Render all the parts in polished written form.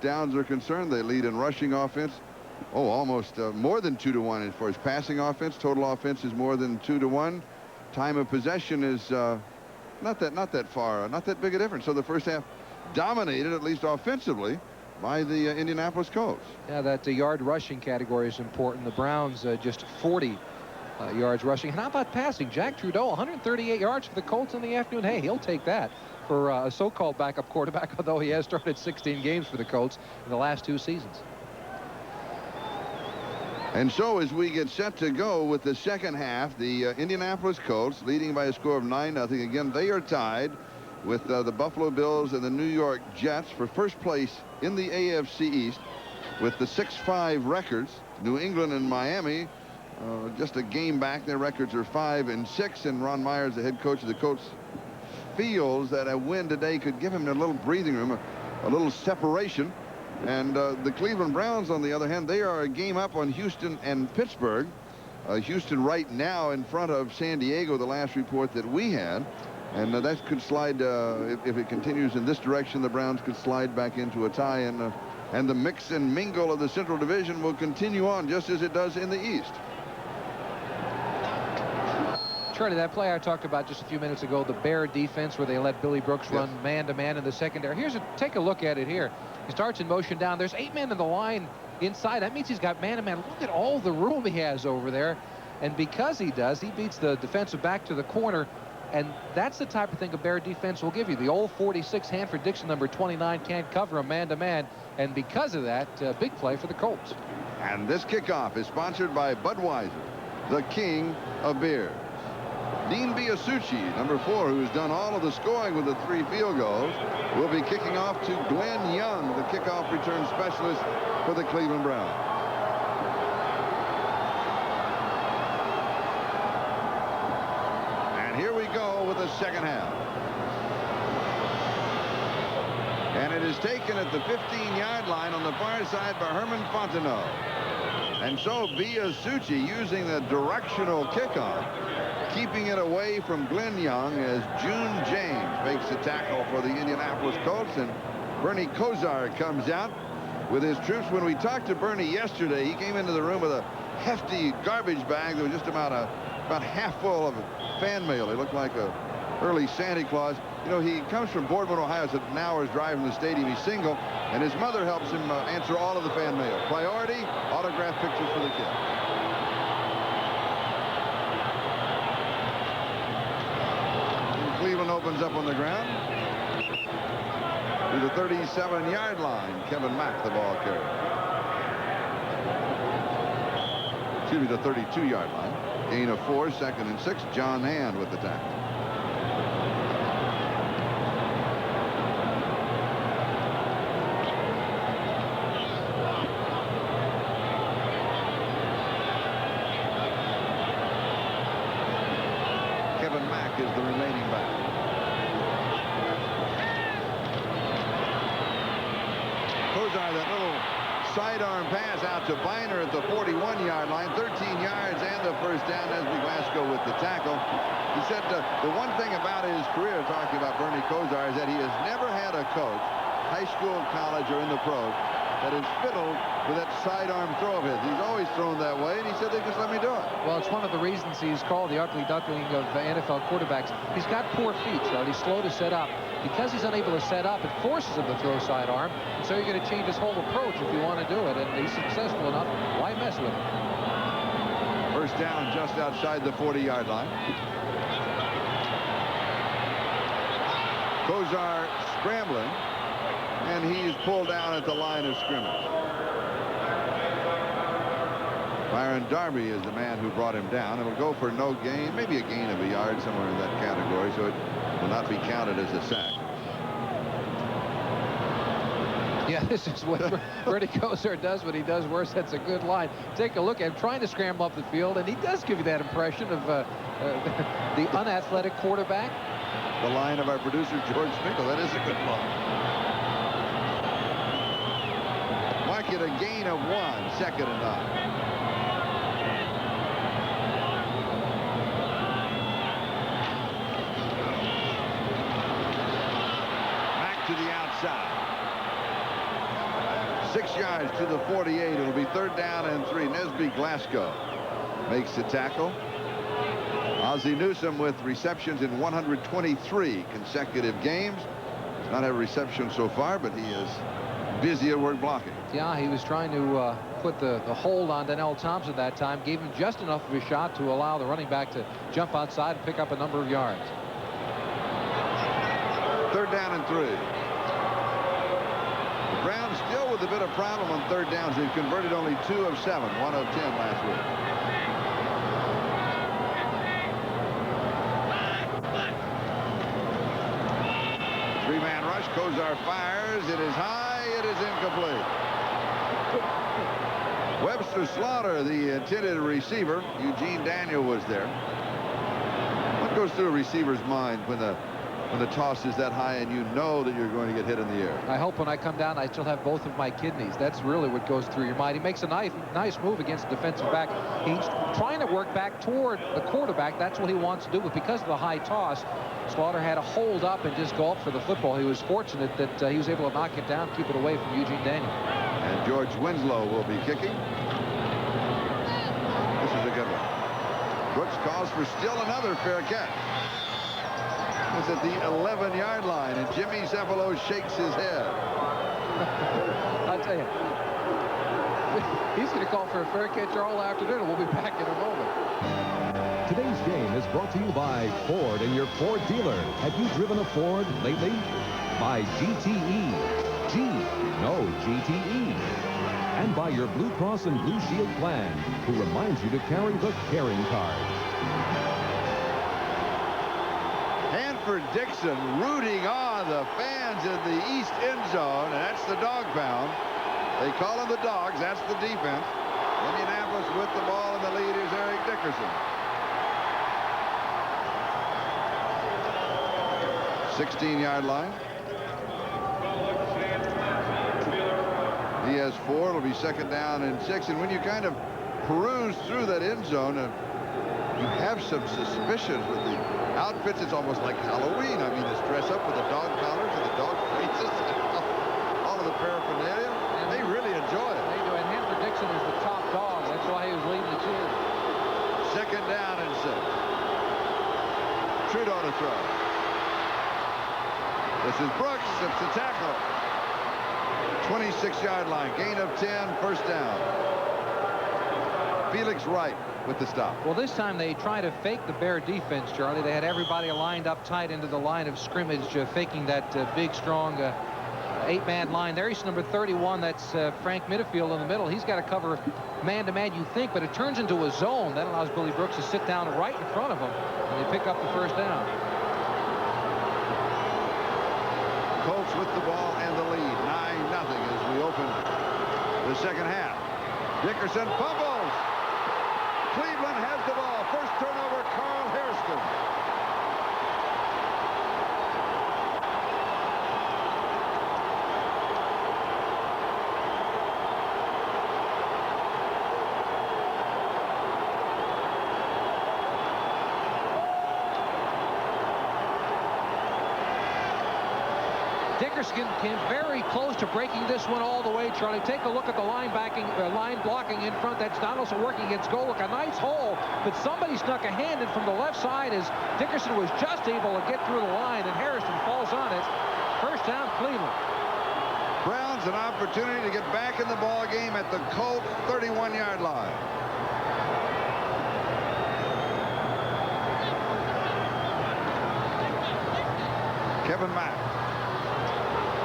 Downs are concerned. They lead in rushing offense. Oh, almost more than 2-1 as far as passing offense. Total offense is more than 2-1. Time of possession is not that far, not that big a difference. So the first half dominated, at least offensively, by the Indianapolis Colts. Yeah, that yard rushing category is important. The Browns just 40 yards rushing. And how about passing? Jack Trudeau, 138 yards for the Colts in the afternoon. Hey, he'll take that for a so-called backup quarterback, although he has started 16 games for the Colts in the last 2 seasons. And so as we get set to go with the second half, the Indianapolis Colts leading by a score of 9-0. Again, they are tied with the Buffalo Bills and the New York Jets for first place in the AFC East with the 6-5 records. New England and Miami just a game back. Their records are 5-6, and Ron Myers, the head coach of the Colts, feels that a win today could give him a little breathing room, a little separation. And the Cleveland Browns, on the other hand, they are a game up on Houston and Pittsburgh. Houston right now in front of San Diego, the last report that we had. And that could slide, if it continues in this direction, the Browns could slide back into a tie. And the mix and mingle of the Central Division will continue on just as it does in the East. Charlie, that play I talked about just a few minutes ago, the Bear defense where they let Billy Brooks run man-to-man in the secondary. Take a look at it here. He starts in motion down. There's 8 men in the line inside. That means he's got man-to-man. Look at all the room he has over there. And because he does, he beats the defensive back to the corner. And that's the type of thing a Bear defense will give you. The old 46, Hanford Dixon, number 29, can't cover a man-to-man. And because of that, big play for the Colts. And this kickoff is sponsored by Budweiser, the king of beers. Dean Biasucci, number 4, who's done all of the scoring with the 3 field goals, will be kicking off to Glenn Young, the kickoff return specialist for the Cleveland Browns. And here we go with the second half. And it is taken at the 15-yard line on the far side by Herman Fontenot. And so Biasucci using the directional kickoff, keeping it away from Glenn Young as June James makes the tackle for the Indianapolis Colts, and Bernie Kosar comes out with his troops. When we talked to Bernie yesterday, he came into the room with a hefty garbage bag that was just about half full of fan mail. He looked like a early Santa Claus. You know, he comes from Boardman, Ohio. It's an hour's drive from the stadium. He's single, and his mother helps him answer all of the fan mail. Priority, autographed pictures for the kid. Cleveland opens up on the ground to the 37-yard line. Kevin Mack, the ball carrier. Excuse me, the 32-yard line. Gain of 4, 2nd and 6. John Hand with the tackle. Kevin Mack is the remaining back. Kosar, that little sidearm pass out to Biner at the 41-yard line, 13 yards and the first down. Esby Glasgow with the tackle. He said the one thing about his career, talking about Bernie Kosar, is that he has never had a coach, high school, college, or in the pros, that has fiddled with that sidearm throw of his. He's always thrown that way, and he said they just let me do it. Well, it's one of the reasons he's called the ugly duckling of NFL quarterbacks. He's got poor feet, Charlie. He's slow to set up. Because he's unable to set up, it forces him to throw sidearm. And so you're going to change his whole approach if you want to do it. And he's successful enough. Why mess with him? First down just outside the 40-yard line. Kosar scrambling, and he's pulled down at the line of scrimmage. Byron Darby is the man who brought him down. It'll go for no gain, maybe a gain of a yard, somewhere in that category, so it will not be counted as a sack. Yeah, this is what Bernie Kosar does when he does worse. That's a good line. Take a look at him trying to scramble up the field, and he does give you that impression of the unathletic quarterback. The line of our producer, George Mickle. That is a good line. Mark it a gain of 1, 2nd and 9. To the outside. 6 yards to the 48. It'll be 3rd down and 3. Nesby Glasgow makes the tackle. Ozzie Newsome with receptions in 123 consecutive games. He's not had a reception so far, but he is busy at work blocking. Yeah, he was trying to put the hold on Donnell Thompson that time. Gave him just enough of a shot to allow the running back to jump outside and pick up a number of yards. 3rd down and 3. The Browns still with a bit of problem on 3rd downs. They've converted only 2 of 7, 1 of 10 last week. Three-man rush. Kosar fires. It is high. It is incomplete. Webster Slaughter, the intended receiver. Eugene Daniel was there. What goes through a receiver's mind when the toss is that high and you know that you're going to get hit in the air? I hope when I come down I still have both of my kidneys. That's really what goes through your mind. He makes a nice move against the defensive back. He's trying to work back toward the quarterback. That's what he wants to do. But because of the high toss, Slaughter had to hold up and just go up for the football. He was fortunate that he was able to knock it down, keep it away from Eugene Daniel. And George Winslow will be kicking. This is a good one. Brooks calls for still another fair catch. It's at the 11-yard line, and Jimmy Cephalo shakes his head. I'll tell you, he's going to call for a fair catch all afternoon. We'll be back in a moment. Today's game is brought to you by Ford and your Ford dealer. Have you driven a Ford lately? By GTE. GTE. And by your Blue Cross and Blue Shield plan, who reminds you to carry the caring card. Dixon rooting on the fans in the east end zone, and that's the dog pound. They call them the dogs. That's the defense. Indianapolis with the ball, and the lead is Eric Dickerson. 16-yard line. He has 4. It'll be 2nd down and 6. And when you kind of peruse through that end zone, you have some suspicions with the outfits. It's almost like Halloween. I mean, it's dress up with the dog collars and the dog faces and all of the paraphernalia. And they really enjoy it. They do. And Hanford Dixon is the top dog. That's why he was leading the cheer. 2nd down and 6. Trudeau to throw. This is Brooks. It's the tackle. 26-yard line. Gain of 10. 1st down. Felix Wright with the stop. Well, this time they try to fake the Bear defense, Charlie. They had everybody lined up tight into the line of scrimmage, faking that big, strong 8-man line. There's number 31. That's Frank Midfield in the middle. He's got to cover man-to-man, you think, but it turns into a zone. That allows Billy Brooks to sit down right in front of him, and they pick up the 1st down. Colts with the ball and the lead. 9-0 as we open the 2nd half. Dickerson fumbles. Cleveland has the ball. First turnover, Carl Hairston. Dickerson came very close to breaking this one all the way, Charlie. Take a look at the line blocking in front. That's Donaldson working against goal. Look, a nice hole, but somebody snuck a hand in from the left side as Dickerson was just able to get through the line, and Harrison falls on it. 1st down, Cleveland. Browns an opportunity to get back in the ball game at the Colts 31-yard line. Kevin Mack.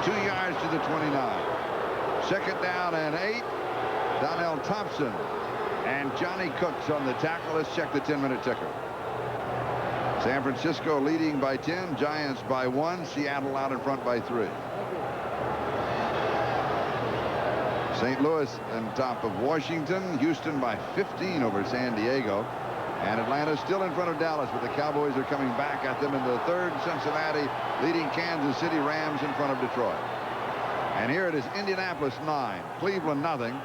2 yards to the 29. 2nd down and 8. Donnell Thompson and Johnny Cooks on the tackle. Let's check the 10-minute ticker. San Francisco leading by 10. Giants by 1. Seattle out in front by 3. St. Louis on top of Washington. Houston by 15 over San Diego. And Atlanta still in front of Dallas, but the Cowboys are coming back at them in the 3rd. Cincinnati leading Kansas City. Rams in front of Detroit. And here it is, Indianapolis 9, Cleveland nothing,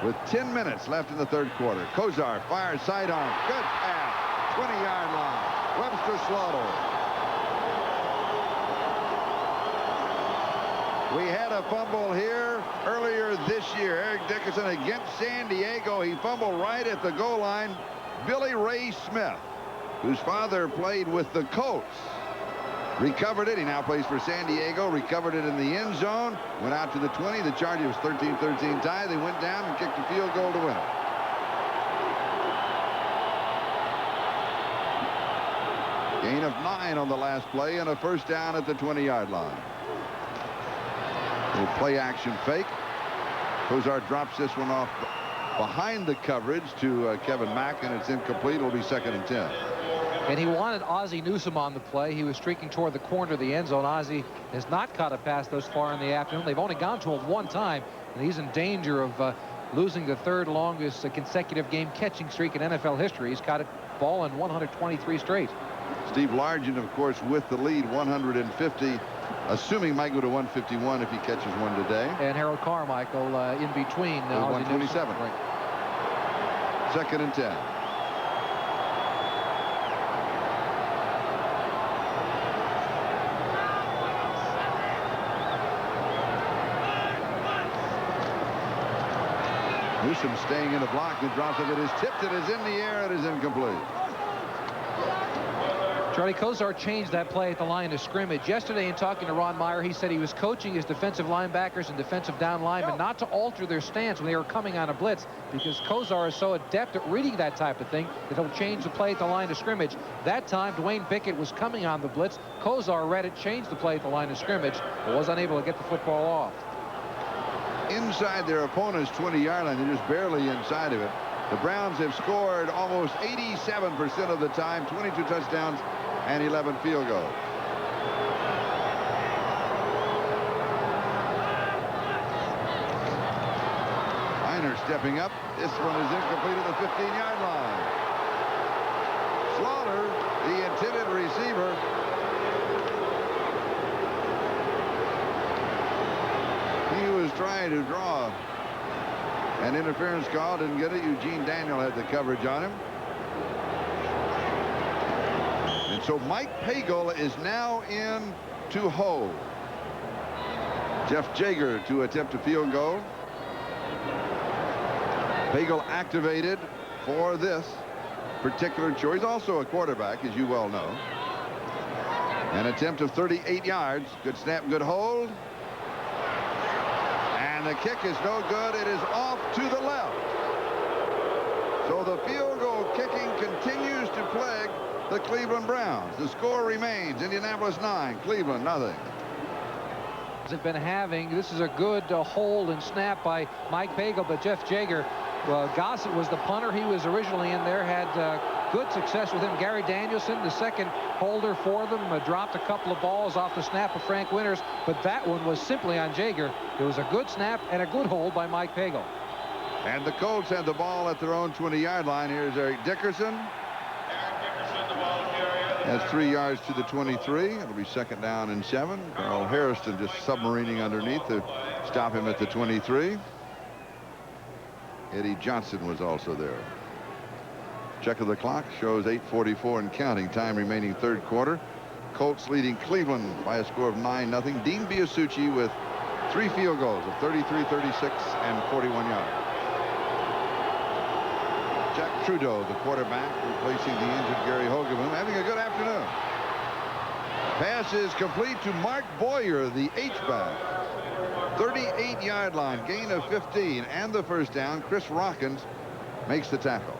with 10 minutes left in the 3rd quarter. Kosar fires sidearm. Good pass. 20-yard line. Webster Slaughter. We had a fumble here earlier this year. Eric Dickerson against San Diego. He fumbled right at the goal line. Billy Ray Smith, whose father played with the Colts, recovered it. He now plays for San Diego. Recovered it in the end zone. Went out to the 20. The Chargers 13-13 tie. They went down and kicked a field goal to win it. Gain of 9 on the last play and a first down at the 20-yard line. Little play action fake. Kosar drops this one off behind the coverage to Kevin Mack, and it's incomplete. It'll be 2nd and 10. And he wanted Ozzie Newsome on the play. He was streaking toward the corner of the end zone. Ozzie has not caught a pass thus far in the afternoon. They've only gone to him one time, and he's in danger of losing the 3rd longest consecutive game catching streak in NFL history. He's caught a ball in 123 straight. Steve Largent, of course, with the lead, 150, assuming might go to 151 if he catches one today. And Harold Carmichael in between. 127. Right. 2nd and 10. Newsome staying in the block. The drop of it is tipped. It is in the air. It is incomplete. Charlie, Kosar changed that play at the line of scrimmage. Yesterday in talking to Ron Meyer, he said he was coaching his defensive linebackers and defensive down linemen not to alter their stance when they were coming on a blitz, because Kosar is so adept at reading that type of thing that he'll change the play at the line of scrimmage. That time, Dwayne Bickett was coming on the blitz. Kosar read it, changed the play at the line of scrimmage, but was unable to get the football off. Inside their opponent's 20-yard line, they're just barely inside of it. The Browns have scored almost 87% of the time, 22 touchdowns and 11 field goals. Miner stepping up. This one is incomplete at the 15-yard line. Slaughter, the intended receiver. He was trying to draw an interference call, didn't get it. Eugene Daniel had the coverage on him. And so Mike Pagel is now in to hold. Jeff Jaeger to attempt a field goal. Pagel activated for this particular choice. Also a quarterback, as you well know. An attempt of 38 yards. Good snap, good hold. And the kick is no good. It is off to the left. So the field goal kicking continues to plague the Cleveland Browns. The score remains Indianapolis 9, Cleveland nothing. Have been having. This is a good hold and snap by Mike Pagel, but Jeff Jaeger, Gossett was the punter. He was originally in there, had good success with him. Gary Danielson, the second holder for them, dropped a couple of balls off the snap of Frank Winters, but that one was simply on Jaeger. It was a good snap and a good hold by Mike Pagel. And the Colts had the ball at their own 20-yard line. Here's Eric Dickerson. Has 3 yards to the 23. It'll be 2nd down and 7. Carl Harrison just submarining underneath to stop him at the 23. Eddie Johnson was also there. Check of the clock shows 8:44 and counting. Time remaining 3rd quarter. Colts leading Cleveland by a score of 9-0. Dean Biasucci with 3 field goals of 33, 36, and 41 yards. Jack Trudeau, the quarterback, replacing the injured Gary Hogevum, having a good afternoon. Pass is complete to Mark Boyer, the H-back. 38-yard line, gain of 15, and the first down. Chris Rockins makes the tackle.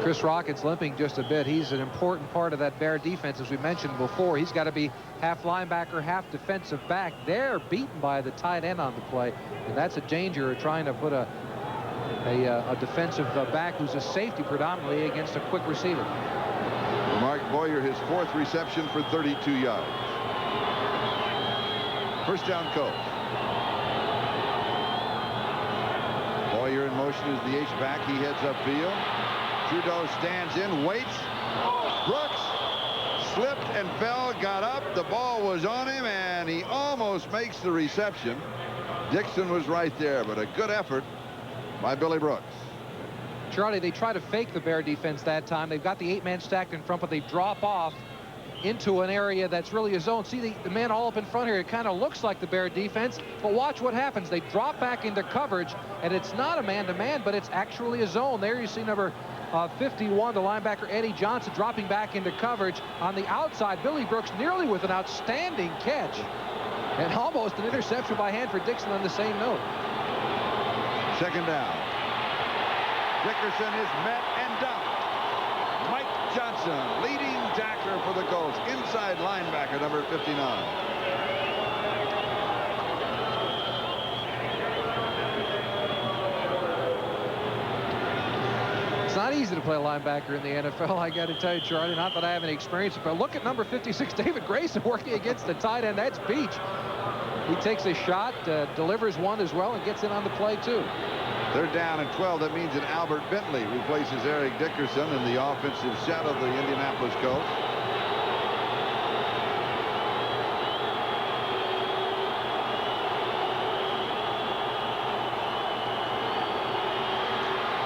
Chris Rockins limping just a bit. He's an important part of that Bear defense, as we mentioned before. He's got to be half linebacker, half defensive back. They're beaten by the tight end on the play, and that's a danger of trying to put a defensive back who's a safety predominantly against a quick receiver. Mark Boyer, his 4th reception for 32 yards. First down, Colts. Boyer in motion is the H-back. He heads upfield. Trudeau stands in, waits. Brooks slipped and fell, got up. The ball was on him, and he almost makes the reception. Dixon was right there, but a good effort by Billy Brooks. Charlie, they try to fake the Bear defense that time. They've got the 8-man stacked in front, but they drop off into an area that's really a zone. See the man all up in front here. It kind of looks like the Bear defense, but watch what happens. They drop back into coverage, and it's not a man-to-man, but it's actually a zone. There you see number 51, the linebacker Eddie Johnson, dropping back into coverage. On the outside, Billy Brooks nearly with an outstanding catch, and almost an interception by Hanford Dixon on the same note. Second down. Dickerson is met and dumped. Mike Johnson, leading tackler for the Colts, inside linebacker number 59. It's not easy to play a linebacker in the NFL, I got to tell you, Charlie. Not that I have any experience, but look at number 56, David Grayson, working against the tight end. That's Beach. He takes a shot, delivers one as well, and gets in on the play, too. Third down and 12. That means that Albert Bentley replaces Eric Dickerson in the offensive set of the Indianapolis Colts.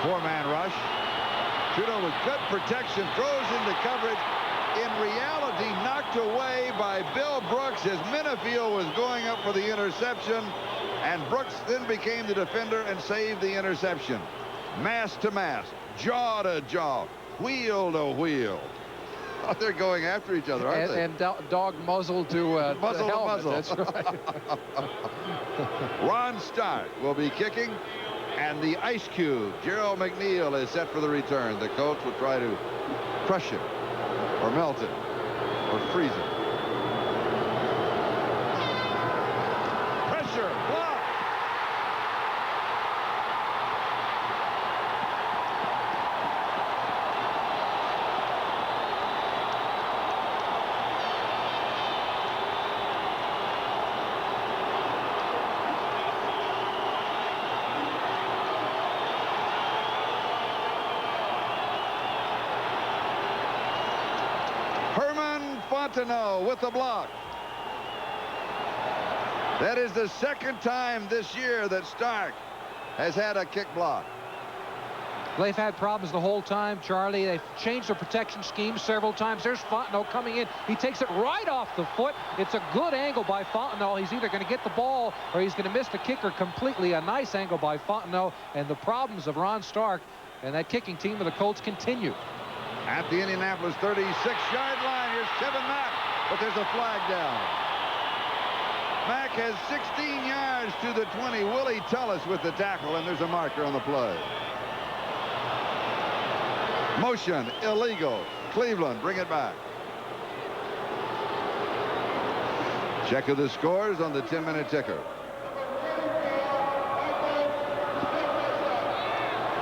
Four-man rush. Trudeau with good protection, throws into coverage. In reality, knocked away by Bill Brooks as Minifield was going up for the interception, and Brooks then became the defender and saved the interception. Mass to mass, jaw to jaw, wheel to wheel. Oh, they're going after each other, aren't they? And dog muzzle to muzzle the helmet. to muzzle. That's right. Ron Stark will be kicking, and the Ice Cube, Gerald McNeil, is set for the return. The Colts will try to crush it, or melt it, or freeze it. Pressure, block. Fontenot with the block. That is the second time this year that Stark has had a kick block. They've had problems the whole time, Charlie. They've changed their protection scheme several times. There's Fontenot coming in. He takes it right off the foot. It's a good angle by Fontenot. He's either going to get the ball or he's going to miss the kicker completely. A nice angle by Fontenot, and the problems of Ron Stark and that kicking team of the Colts continue. At the Indianapolis 36-yard line, here's Kevin Mack, but there's a flag down. Mack has 16 yards to the 20. Willie Tullis with the tackle, and there's a marker on the play. Motion, illegal. Cleveland, bring it back. Check of the scores on the 10-minute ticker.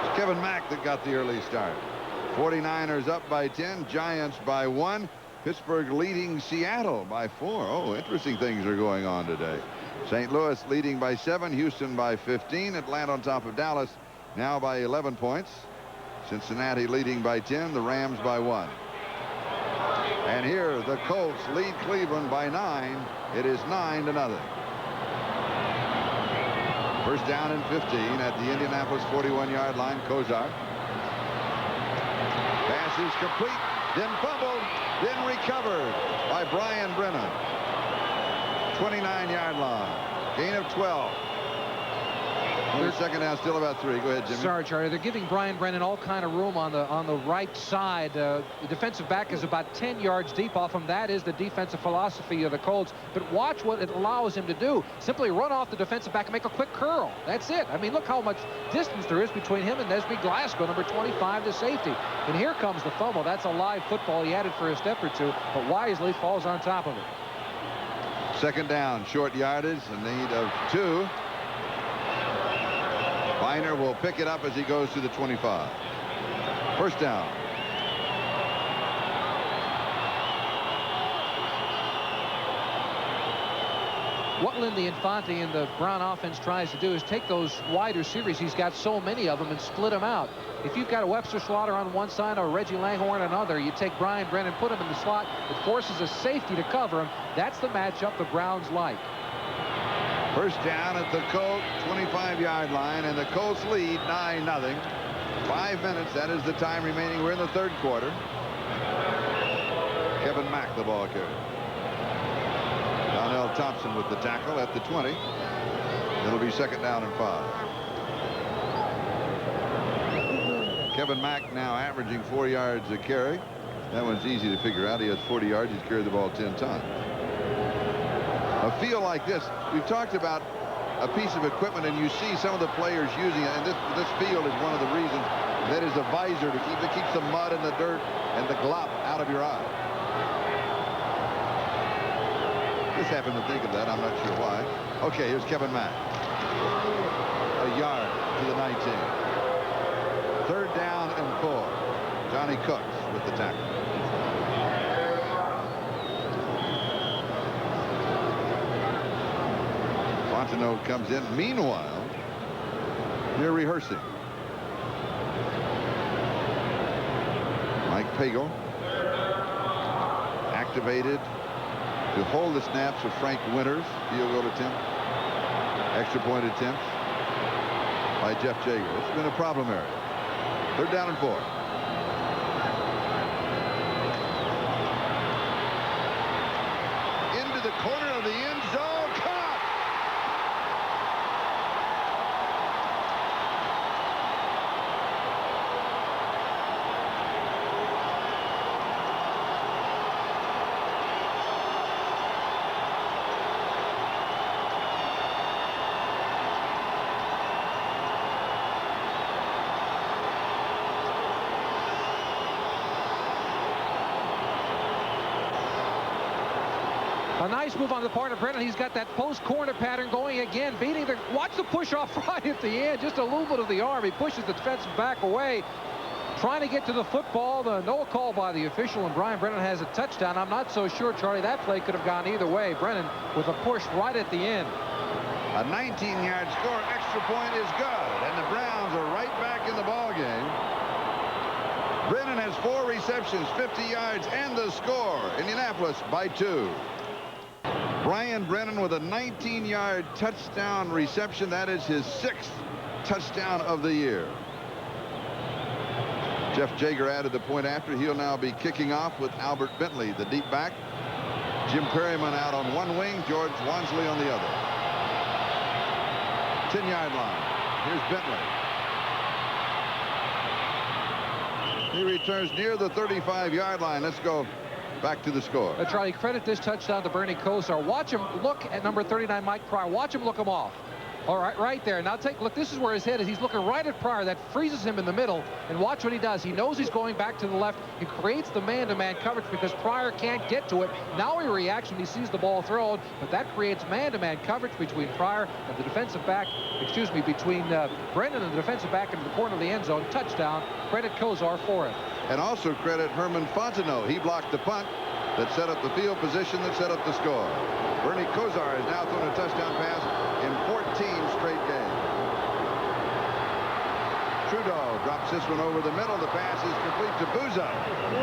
It's Kevin Mack that got the early start. 49ers up by 10, Giants by 1. Pittsburgh leading Seattle by 4. Oh, interesting things are going on today. St. Louis leading by 7, Houston by 15, Atlanta on top of Dallas now by 11 points. Cincinnati leading by 10, the Rams by 1. And here the Colts lead Cleveland by 9. It is 9-0. First down and 15 at the Indianapolis 41-yard line. Kosar. Pass is complete, then fumbled, then recovered by Brian Brennan. 29-yard line. Gain of 12. Second down, still about 3. Go ahead, Jimmy. Sorry, Charlie. They're giving Brian Brennan all kind of room on the right side. The defensive back is about 10 yards deep off him. That is the defensive philosophy of the Colts. But watch what it allows him to do. Simply run off the defensive back and make a quick curl. That's it. I mean, look how much distance there is between him and Nesby Glasgow, number 25, to safety. And here comes the fumble. That's a live football. He added for a step or two, but wisely falls on top of it. Second down, short yardage, a need of 2. Biner will pick it up as he goes to the 25. First down. What Lindy Infante and the Brown offense tries to do is take those wide receivers. He's got so many of them and split them out. If you've got a Webster Slaughter on one side or Reggie Langhorne on another, you take Brian Brennan, put him in the slot. It forces a safety to cover him. That's the matchup the Browns like. First down at the Colts 25-yard line, and the Colts lead 9-0. 5 minutes, that is the time remaining. We're in the third quarter. Kevin Mack, the ball carrier. Donnell Thompson with the tackle at the 20. It'll be second down and 5. Kevin Mack now averaging 4 yards a carry. That one's easy to figure out. He has 40 yards. He's carried the ball 10 times. A field like this, we've talked about a piece of equipment, and you see some of the players using it, and this field is one of the reasons. That is a visor to keeps the mud and the dirt and the glop out of your eye. Just happened to think of that. I'm not sure why. Okay, here's Kevin Mack. A yard to the 19. Third down and 4. Johnny Cooks with the tackle. Fontenot comes in. Meanwhile, they're rehearsing. Mike Pagel activated to hold the snaps of Frank Winters. Field goal attempt. Extra point attempts by Jeff Jaeger. It's been a problem area. Third down and 4. Into the corner of the end zone. Caught! A nice move on the part of Brennan. He's got that post corner pattern going again, beating the. Watch the push off right at the end. Just a little bit of the arm. He pushes the defensive back away, trying to get to the football. No call by the official, and Brian Brennan has a touchdown. I'm not so sure, Charlie, that play could have gone either way. Brennan with a push right at the end. A 19-yard score. Extra point is good, and the Browns are right back in the ball game. Brennan has 4 receptions, 50 yards, and the score. Indianapolis by 2. Brian Brennan with a 19-yard touchdown reception. That is his 6th touchdown of the year. Jeff Jaeger added the point after. He'll now be kicking off with Albert Bentley, the deep back. Jim Perryman out on one wing, George Wansley on the other. 10-yard line. Here's Bentley. He returns near the 35-yard line. Let's go back to the score. Charlie, credit this touchdown to Bernie Kosar. Watch him look at number 39, Mike Pryor. Watch him look him off. All right, right there. Now take a look. This is where his head is. He's looking right at Pryor. That freezes him in the middle. And watch what he does. He knows he's going back to the left. He creates the man-to-man coverage because Pryor can't get to it. Now he reacts when he sees the ball thrown. But that creates man-to-man coverage between Pryor and the defensive back. Excuse me, between Brennan and the defensive back into the corner of the end zone. Touchdown. Credit Kosar for it. And also credit Herman Fontenot. He blocked the punt that set up the field position that set up the score. Bernie Kosar has now thrown a touchdown pass in 14 straight games. Trudeau drops this one over the middle. The pass is complete to Buzo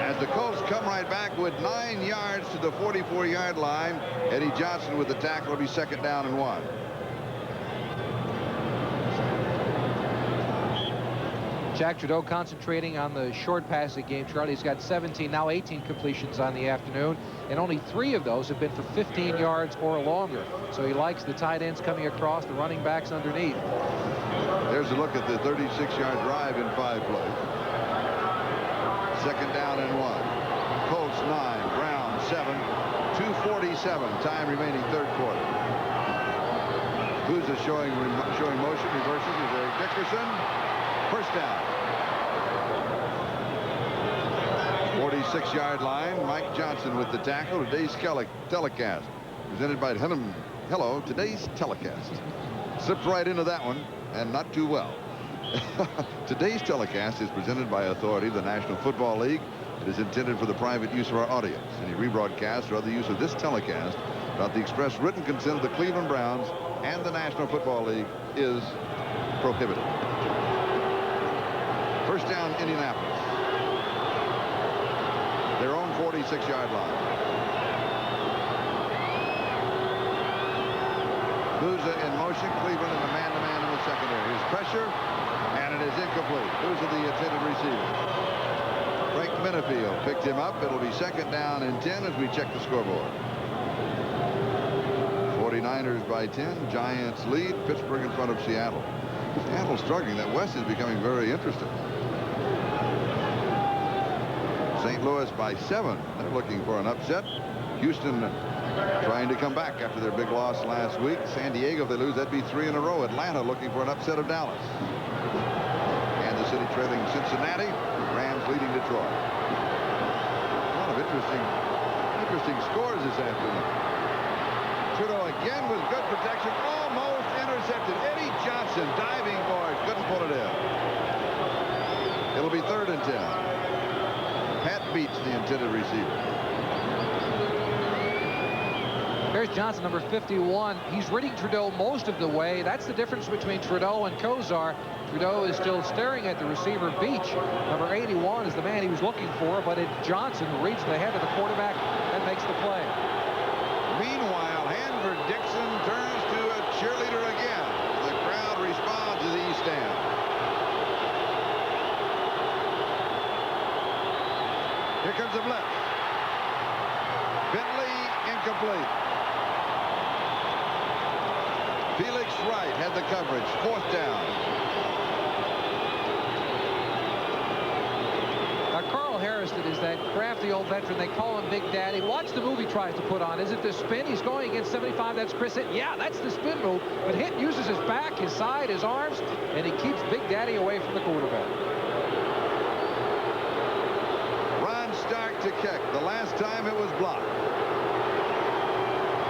as the Colts come right back with 9 yards to the 44-yard line. Eddie Johnson with the tackle. Will be second down and 1. Jack Trudeau concentrating on the short passing game. Charlie's got 17, now 18 completions on the afternoon, and only 3 of those have been for 15 yards or longer. So he likes the tight ends coming across, the running backs underneath. There's a look at the 36-yard drive in 5 plays. Second down and 1. Colts 9, Browns 7, 2:47 time remaining third quarter. Buza showing motion, reverses is Eric Dickerson. First down. 46-yard line. Mike Johnson with the tackle. Today's telecast presented by Hello, today's telecast. Slipped right into that one, and not too well. Today's telecast is presented by authority of the National Football League. It is intended for the private use of our audience. Any rebroadcast or other use of this telecast without the express written consent of the Cleveland Browns and the National Football League is prohibited. First down, Indianapolis. Their own 46-yard line. Buza in motion. Cleveland in the man-to-man in the secondary. Here's pressure, and it is incomplete. Buza the intended receiver. Frank Minifield picked him up. It'll be 2nd down and 10 as we check the scoreboard. 49ers by 10. Giants lead. Pittsburgh in front of Seattle. Seattle struggling. That West is becoming very interesting. St. Louis by 7. They're looking for an upset. Houston trying to come back after their big loss last week. San Diego, if they lose, that'd be 3 in a row. Atlanta looking for an upset of Dallas. Kansas City trailing Cincinnati. Rams leading Detroit. A lot of interesting scores this afternoon. Trudeau again with good protection. Almost intercepted. Eddie Johnson diving for it. Couldn't pull it in. It'll be 3rd and 10. Pat beats the intended receiver. There's Johnson, number 51. He's reading Trudeau most of the way. That's the difference between Trudeau and Kosar. Trudeau is still staring at the receiver, Beach. Number 81 is the man he was looking for, but it's Johnson who reads the head of the quarterback and makes the play. Meanwhile, Hanford Dixon turns to a cheerleader again. The crowd responds to the east stand. Here comes the blitz. Bentley incomplete. Felix Wright had the coverage. 4th down. Now, Carl Harrison is that crafty old veteran. They call him Big Daddy. Watch the move he tries to put on. Is it the spin? He's going against 75. That's Chris Hitt. Yeah, that's the spin move. But Hitt uses his back, his side, his arms, and he keeps Big Daddy away from the quarterback. Ron Stark to kick. The last time it was blocked.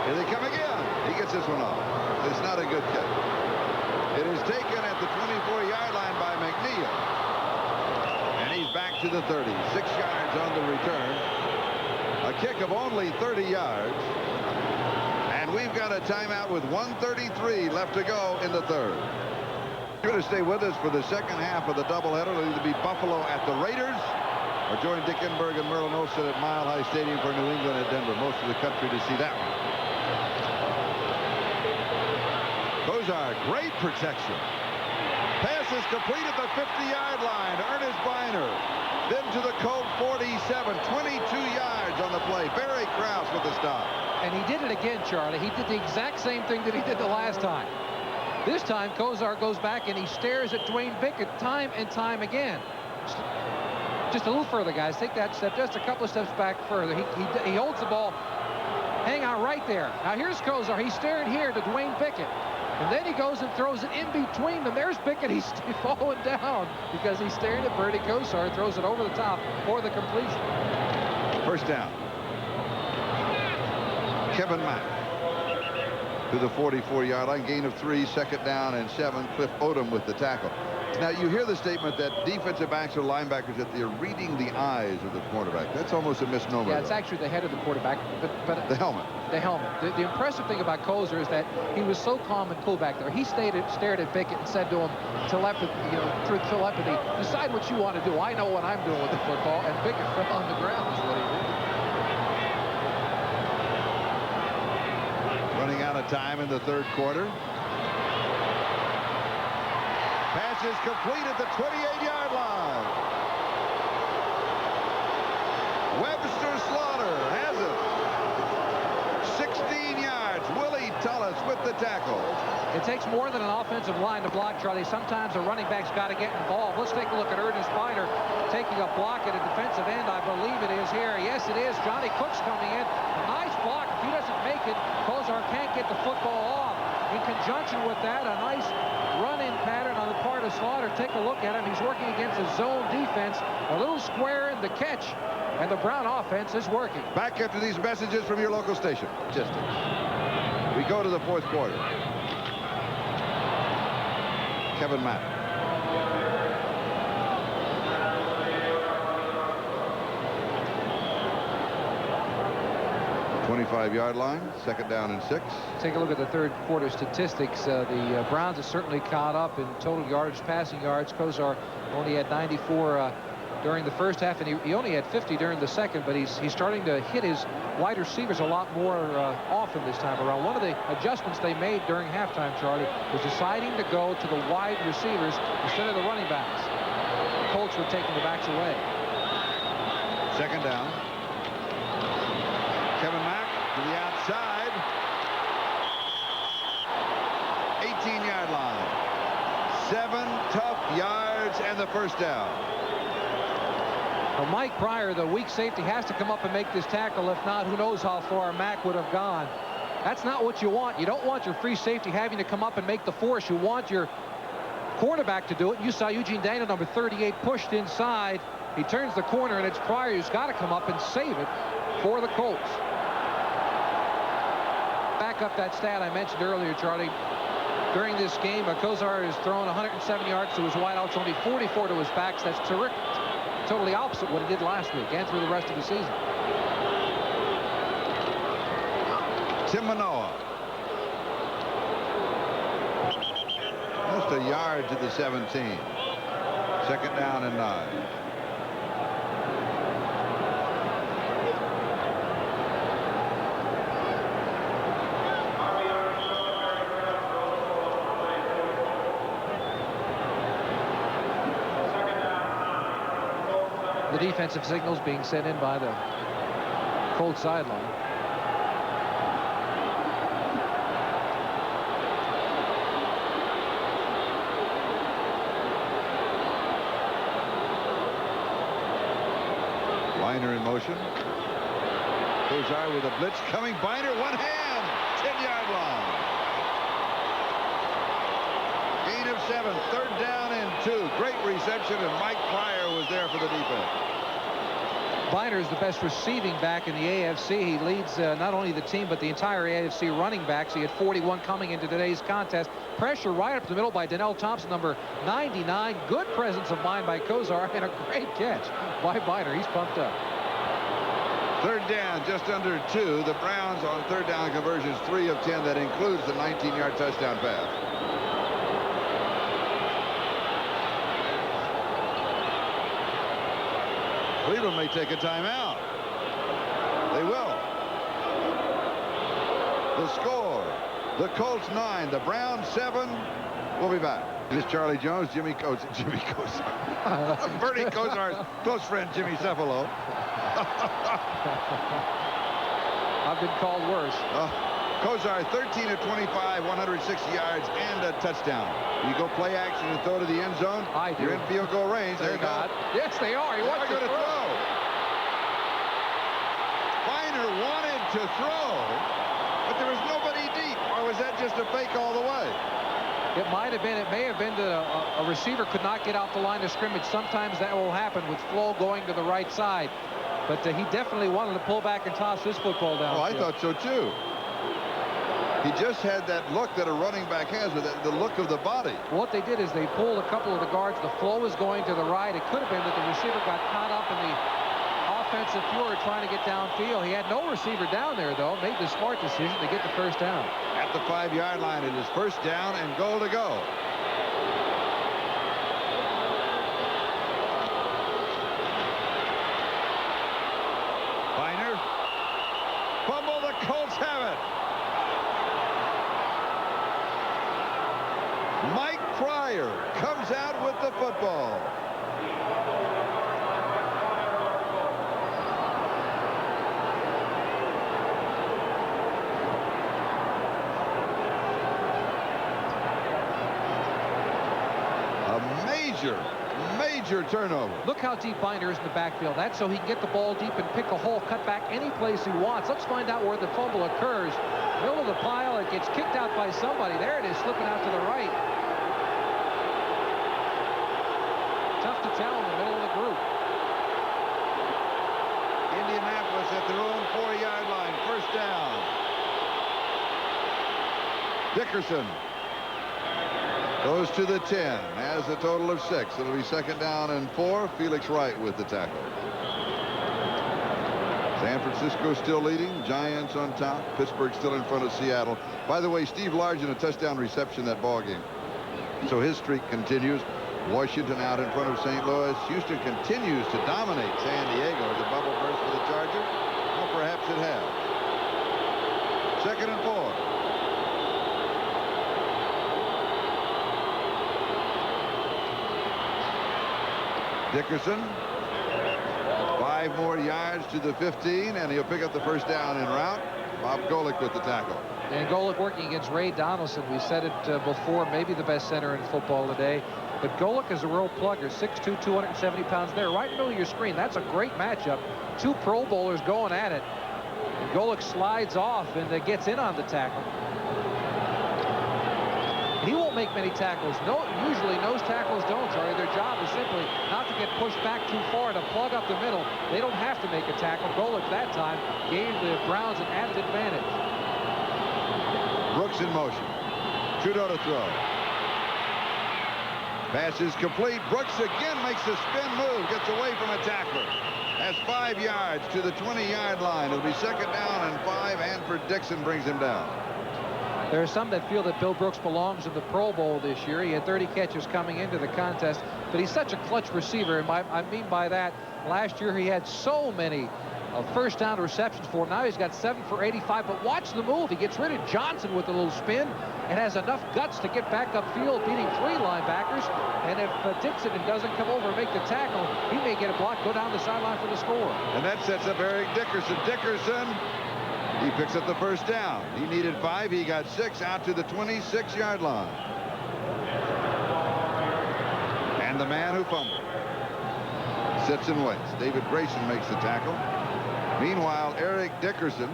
Here they come again. He gets this one off. It's not a good kick. It is taken at the 24-yard line by McNeil. And he's back to the 30. 6 yards on the return. A kick of only 30 yards. And we've got a timeout with 1:33 left to go in the 3rd. You're going to stay with us for the second half of the doubleheader. It'll either be Buffalo at the Raiders or join Dick Enberg and Merlin Olsen at Mile High Stadium for New England at Denver. Most of the country to see that one. Kosar, great protection. Pass is complete at the 50-yard line. Ernest Biner. Then to the Colt 47. 22 yards on the play. Barry Krause with the stop. And he did it again, Charlie. He did the exact same thing that he did the last time. This time, Kosar goes back and he stares at Dwayne Bickett time and time again. Just a little further, guys. Take that step. Just a couple of steps back further. He holds the ball. Hang on right there. Now, here's Kosar. He's staring here to Dwayne Bickett. And then he goes and throws it in between them. There's Bickett. He's falling down because he's staring at Bernie Kosar. Throws it over the top for the completion. 1st down. Kevin Mack to the 44-yard line. Gain of 3. 2nd down and 7. Cliff Odom with the tackle. Now, you hear the statement that defensive backs or linebackers, that they're reading the eyes of the quarterback. That's almost a misnomer. Yeah, it's actually the head of the quarterback. But the helmet. The helmet. The impressive thing about Kosar is that he was so calm and cool back there. He stared at Bickett and said to him, through telepathy, decide what you want to do. I know what I'm doing with the football. And Bickett fell on the ground is what he did. Running out of time in the 3rd quarter. Pass is complete at the 28-yard line. Webster Slaughter has it. 16 yards. Willie Tullis with the tackle. It takes more than an offensive line to block, Charlie. Sometimes a running back's got to get involved. Let's take a look at Ernest Biner taking a block at a defensive end. I believe it is here. Yes, it is. Johnny Cook's coming in. A nice block. If he doesn't make it, Kosar can't get the football off. In conjunction with that, a nice run-in pattern on the part of Slaughter. Take a look at him. He's working against a zone defense. A little square in the catch, and the Brown offense is working. Back after these messages from your local station. We go to the 4th quarter. Kevin Mack. .25-yard line. 2nd down and 6. Take a look at the 3rd quarter statistics. The Browns have certainly caught up in total yards, passing yards. Kosar only had 94 during the first half, and he only had 50 during the second, but he's starting to hit his wide receivers a lot more often this time around. One of the adjustments they made during halftime, Charlie, was deciding to go to the wide receivers instead of the running backs. The Colts were taking the backs away. Second down. Kevin Mack to the outside. 18-yard line. 7 tough yards and the first down. Well, Mike Pryor, the weak safety, has to come up and make this tackle. If not, who knows how far Mack would have gone. That's not what you want. You don't want your free safety having to come up and make the force. You want your cornerback to do it. You saw Eugene Daniel, number 38, pushed inside. He turns the corner, and it's Pryor who's got to come up and save it for the Colts. Back up that stat I mentioned earlier, Charlie. During this game, Kosar has thrown 107 yards to his wideouts, only 44 to his backs. That's terrific. Totally opposite what he did last week and through the rest of the season. Tim Manoa. Just a yard to the 17. Second down and 9. The defensive signals being sent in by the Colts sideline. Biner in motion. Kosar with a blitz coming. Biner, one hand, 10-yard line. Gain of 7, third down and 2. Great reception, and Mike Pryor was there for the defense. Biner is the best receiving back in the AFC. He leads not only the team but the entire AFC running backs. He had 41 coming into today's contest. Pressure right up the middle by Donnell Thompson, number 99. Good presence of mind by Kosar, and a great catch by Biner. He's pumped up. Third down, just under 2. The Browns on third down conversions, 3 of 10. That includes the 19-yard touchdown pass. Cleveland may take a timeout. They will. The score, the Colts 9, the Browns 7. We'll be back. This is Charlie Jones, Jimmy Kosar. Bernie Kosar's close friend, Jimmy Cephalo. I've been called worse. Kosar, 13 of 25, 160 yards and a touchdown. You go play action and throw to the end zone. I do. You're in field goal range. They're not. Yes, they are. He wants to throw. Biner wanted to throw, but there was nobody deep. Or was that just a fake all the way? It might have been. It may have been that a receiver could not get off the line of scrimmage. Sometimes that will happen with Flo going to the right side. But he definitely wanted to pull back and toss this football down. Oh, I thought so, too. He just had that look that a running back has, with the look of the body. What they did is they pulled a couple of the guards. The flow was going to the right. It could have been that the receiver got caught up in the offensive fury trying to get downfield. He had no receiver down there, though. Made the smart decision to get the first down. At the 5-yard line, it is first down and goal to go. Biner. Fumble, the Colts have it. Mike Pryor comes out with the football. Major turnover. Look how deep Biner is in the backfield. That's so he can get the ball deep and pick a hole, cut back any place he wants. Let's find out where the fumble occurs. Middle of the pile, it gets kicked out by somebody. There it is, slipping out to the right. Tough to tell in the middle of the group. Indianapolis at their own 4-yard line. First down. Dickerson goes to the 10, has a total of 6. It'll be second down and 4. Felix Wright with the tackle. San Francisco still leading. Giants on top. Pittsburgh still in front of Seattle. By the way, Steve Largent a touchdown reception that ball game. So his streak continues. Washington out in front of St. Louis. Houston continues to dominate San Diego. The bubble burst for the Chargers. Well, perhaps it has. Second and 4. Dickerson. 5 5 more yards to the 15, and he'll pick up the first down en route. Bob Golick with the tackle. And Golick working against Ray Donaldson. We said it before, maybe the best center in football today. But Golick is a real plugger, 6'2", 270 pounds there, right in the middle of your screen. That's a great matchup. 2 Pro Bowlers going at it. And Golick slides off and gets in on the tackle. He won't make many tackles. Usually nose tackles don't, Charlie. Their job is simply not to get pushed back too far, to plug up the middle. They don't have to make a tackle. Golick that time gave the Browns an added advantage. Brooks in motion. Trudeau to throw. Pass is complete. Brooks again makes a spin move. Gets away from a tackler. Has 5 yards to the 20-yard line. It'll be 2nd down and 5. Hanford Dixon brings him down. There are some that feel that Bill Brooks belongs in the Pro Bowl this year. He had 30 catches coming into the contest, but he's such a clutch receiver. And I mean by that, last year he had so many first down receptions for him. Now he's got 7 for 85, but watch the move. He gets rid of Johnson with a little spin and has enough guts to get back upfield, beating 3 linebackers. And if Dixon doesn't come over and make the tackle, he may get a block, go down the sideline for the score. And that sets up Eric Dickerson. He picks up the first down. He needed 5. He got 6 out to the 26-yard line. And the man who fumbled sits and waits. David Grayson makes the tackle. Meanwhile, Eric Dickerson,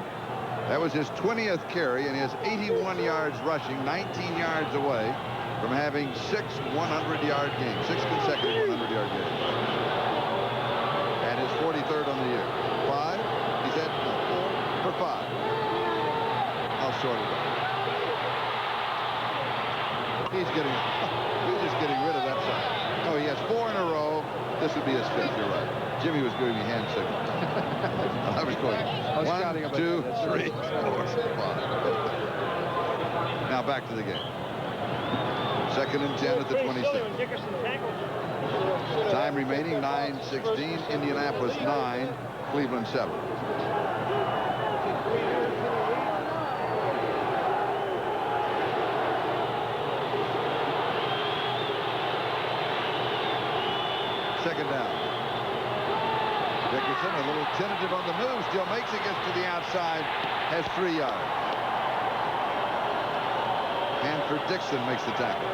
that was his 20th carry, and he has 81 yards rushing, 19 yards away from having 6 100-yard games, 6 consecutive 100-yard games. And his 43rd on the year. 5. He's at 4 for 5. How short is that? He's just getting rid of that side. Oh, he has 4 in a row. This would be his 5th. You're right. Jimmy was giving me hand signals. I was going 1, 2, 3, 4, 5. Now back to the game. 2nd and 10 at the 26. Time remaining 9:16. Indianapolis 9, Cleveland 7. Second down. Dickerson a little tentative on the move, still makes it, gets to the outside, has 3 yards. Hanford Dixon makes the tackle.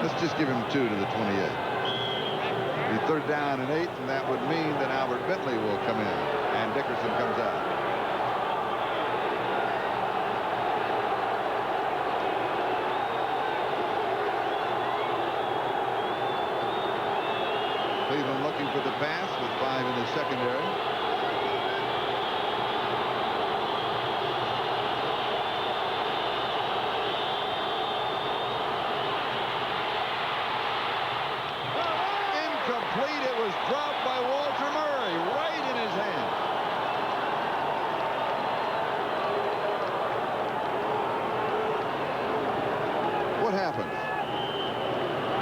Let's just give him 2 to the 28. The 3rd down and 8, and that would mean that Albert Bentley will come in, and Dickerson comes out. Cleveland looking for the pass with 5 in the secondary. Incomplete. It was dropped by Walter Murray right in his hand. What happened?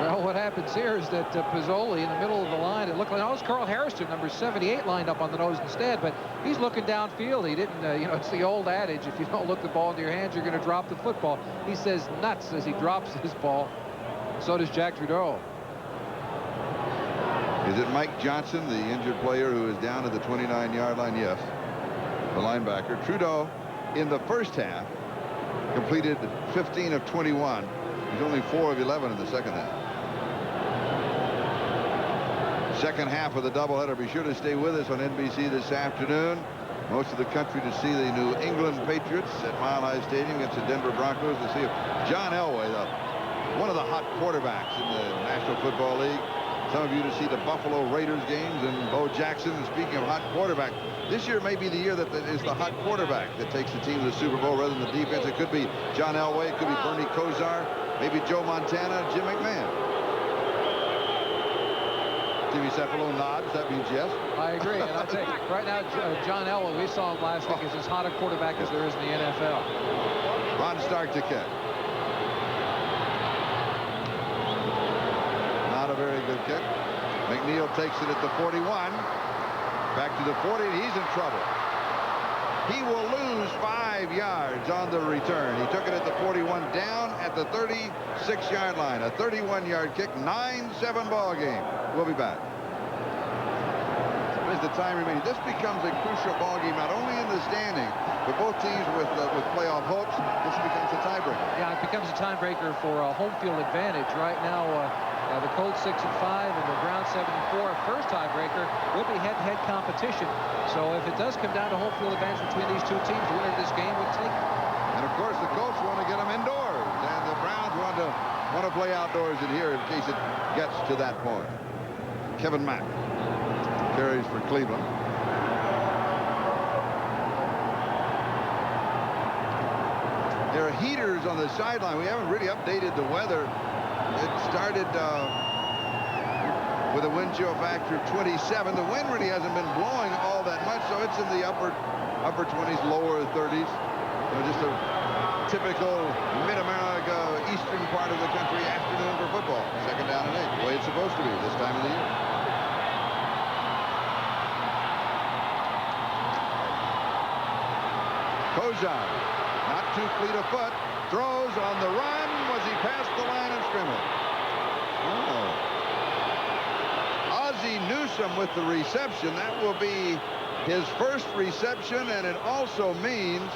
Well, what happens here is that Pizzoli in the middle of the line, it looked like, oh, it's Carl Harrison, number 78, lined up on the nose instead, but he's looking downfield. He didn't, it's the old adage, if you don't look the ball into your hands, you're going to drop the football. He says nuts as he drops his ball. So does Jack Trudeau. Is it Mike Johnson, the injured player who is down at the 29-yard line? Yes, the linebacker. Trudeau, in the first half, completed 15 of 21. He's only 4 of 11 in the second half. Second half of the doubleheader. Be sure to stay with us on NBC this afternoon. Most of the country to see the New England Patriots at Mile High Stadium against the Denver Broncos. To see if John Elway, one of the hot quarterbacks in the National Football League. Some of you to see the Buffalo Raiders games and Bo Jackson. And speaking of hot quarterback, this year may be the year that is the hot quarterback that takes the team to the Super Bowl rather than the defense. It could be John Elway. It could be Bernie Kosar. Maybe Joe Montana, Jim McMahon. Jimmy Cephalo nods. That means yes. I agree. And I'll tell you, right now, John Elway, we saw him last week, is as hot a quarterback as there is in the NFL. Ron Stark to kick. Not a very good kick. McNeil takes it at the 41. Back to the 40, and he's in trouble. He will lose 5 yards on the return. He took it at the 41, down at at the 36-yard line. A 31-yard kick, 9-7 ball game. We'll be back. As the time remaining, this becomes a crucial ball game, not only in the standing, but both teams with playoff hopes. This becomes a tiebreaker. Yeah, it becomes a tiebreaker for a home field advantage. Right now, the Colts 6-5 and the Browns 7-4. First tiebreaker will be head-to-head competition. So if it does come down to home field advantage between these two teams, the winner of this game would take it. And of course, the Colts want to get them indoors, and the Browns want to play outdoors in here in case it gets to that point. Kevin Mack carries for Cleveland. There are heaters on the sideline. We haven't really updated the weather. It started with a wind chill factor of 27. The wind really hasn't been blowing all that much, so it's in the upper 20s, lower 30s. Just a typical mid-America eastern part of the country afternoon for football. Second down and 8, the way it's supposed to be this time of the year. Kosar, not too fleet of foot, throws on the run. Was he past the line of scrimmage? Oh. Ozzie Newsome with the reception. That will be his first reception, and it also means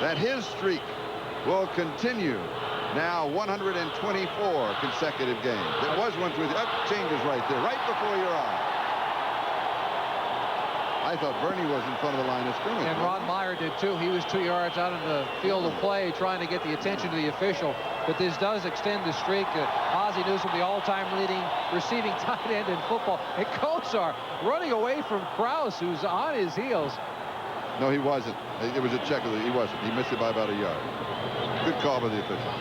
that his streak will continue. Now 124 consecutive games. It was 123. That changes right there, right before your eyes. I thought Bernie was in front of the line of scrimmage. And Ron Meyer did too. He was 2 yards out of the field of play trying to get the attention of the official. But this does extend the streak. Ozzie Newsome, the all-time leading receiving tight end in football. And Kosar running away from Krause, who's on his heels. No, he wasn't. It was a check. He wasn't. He missed it by about a yard. Good call by the official.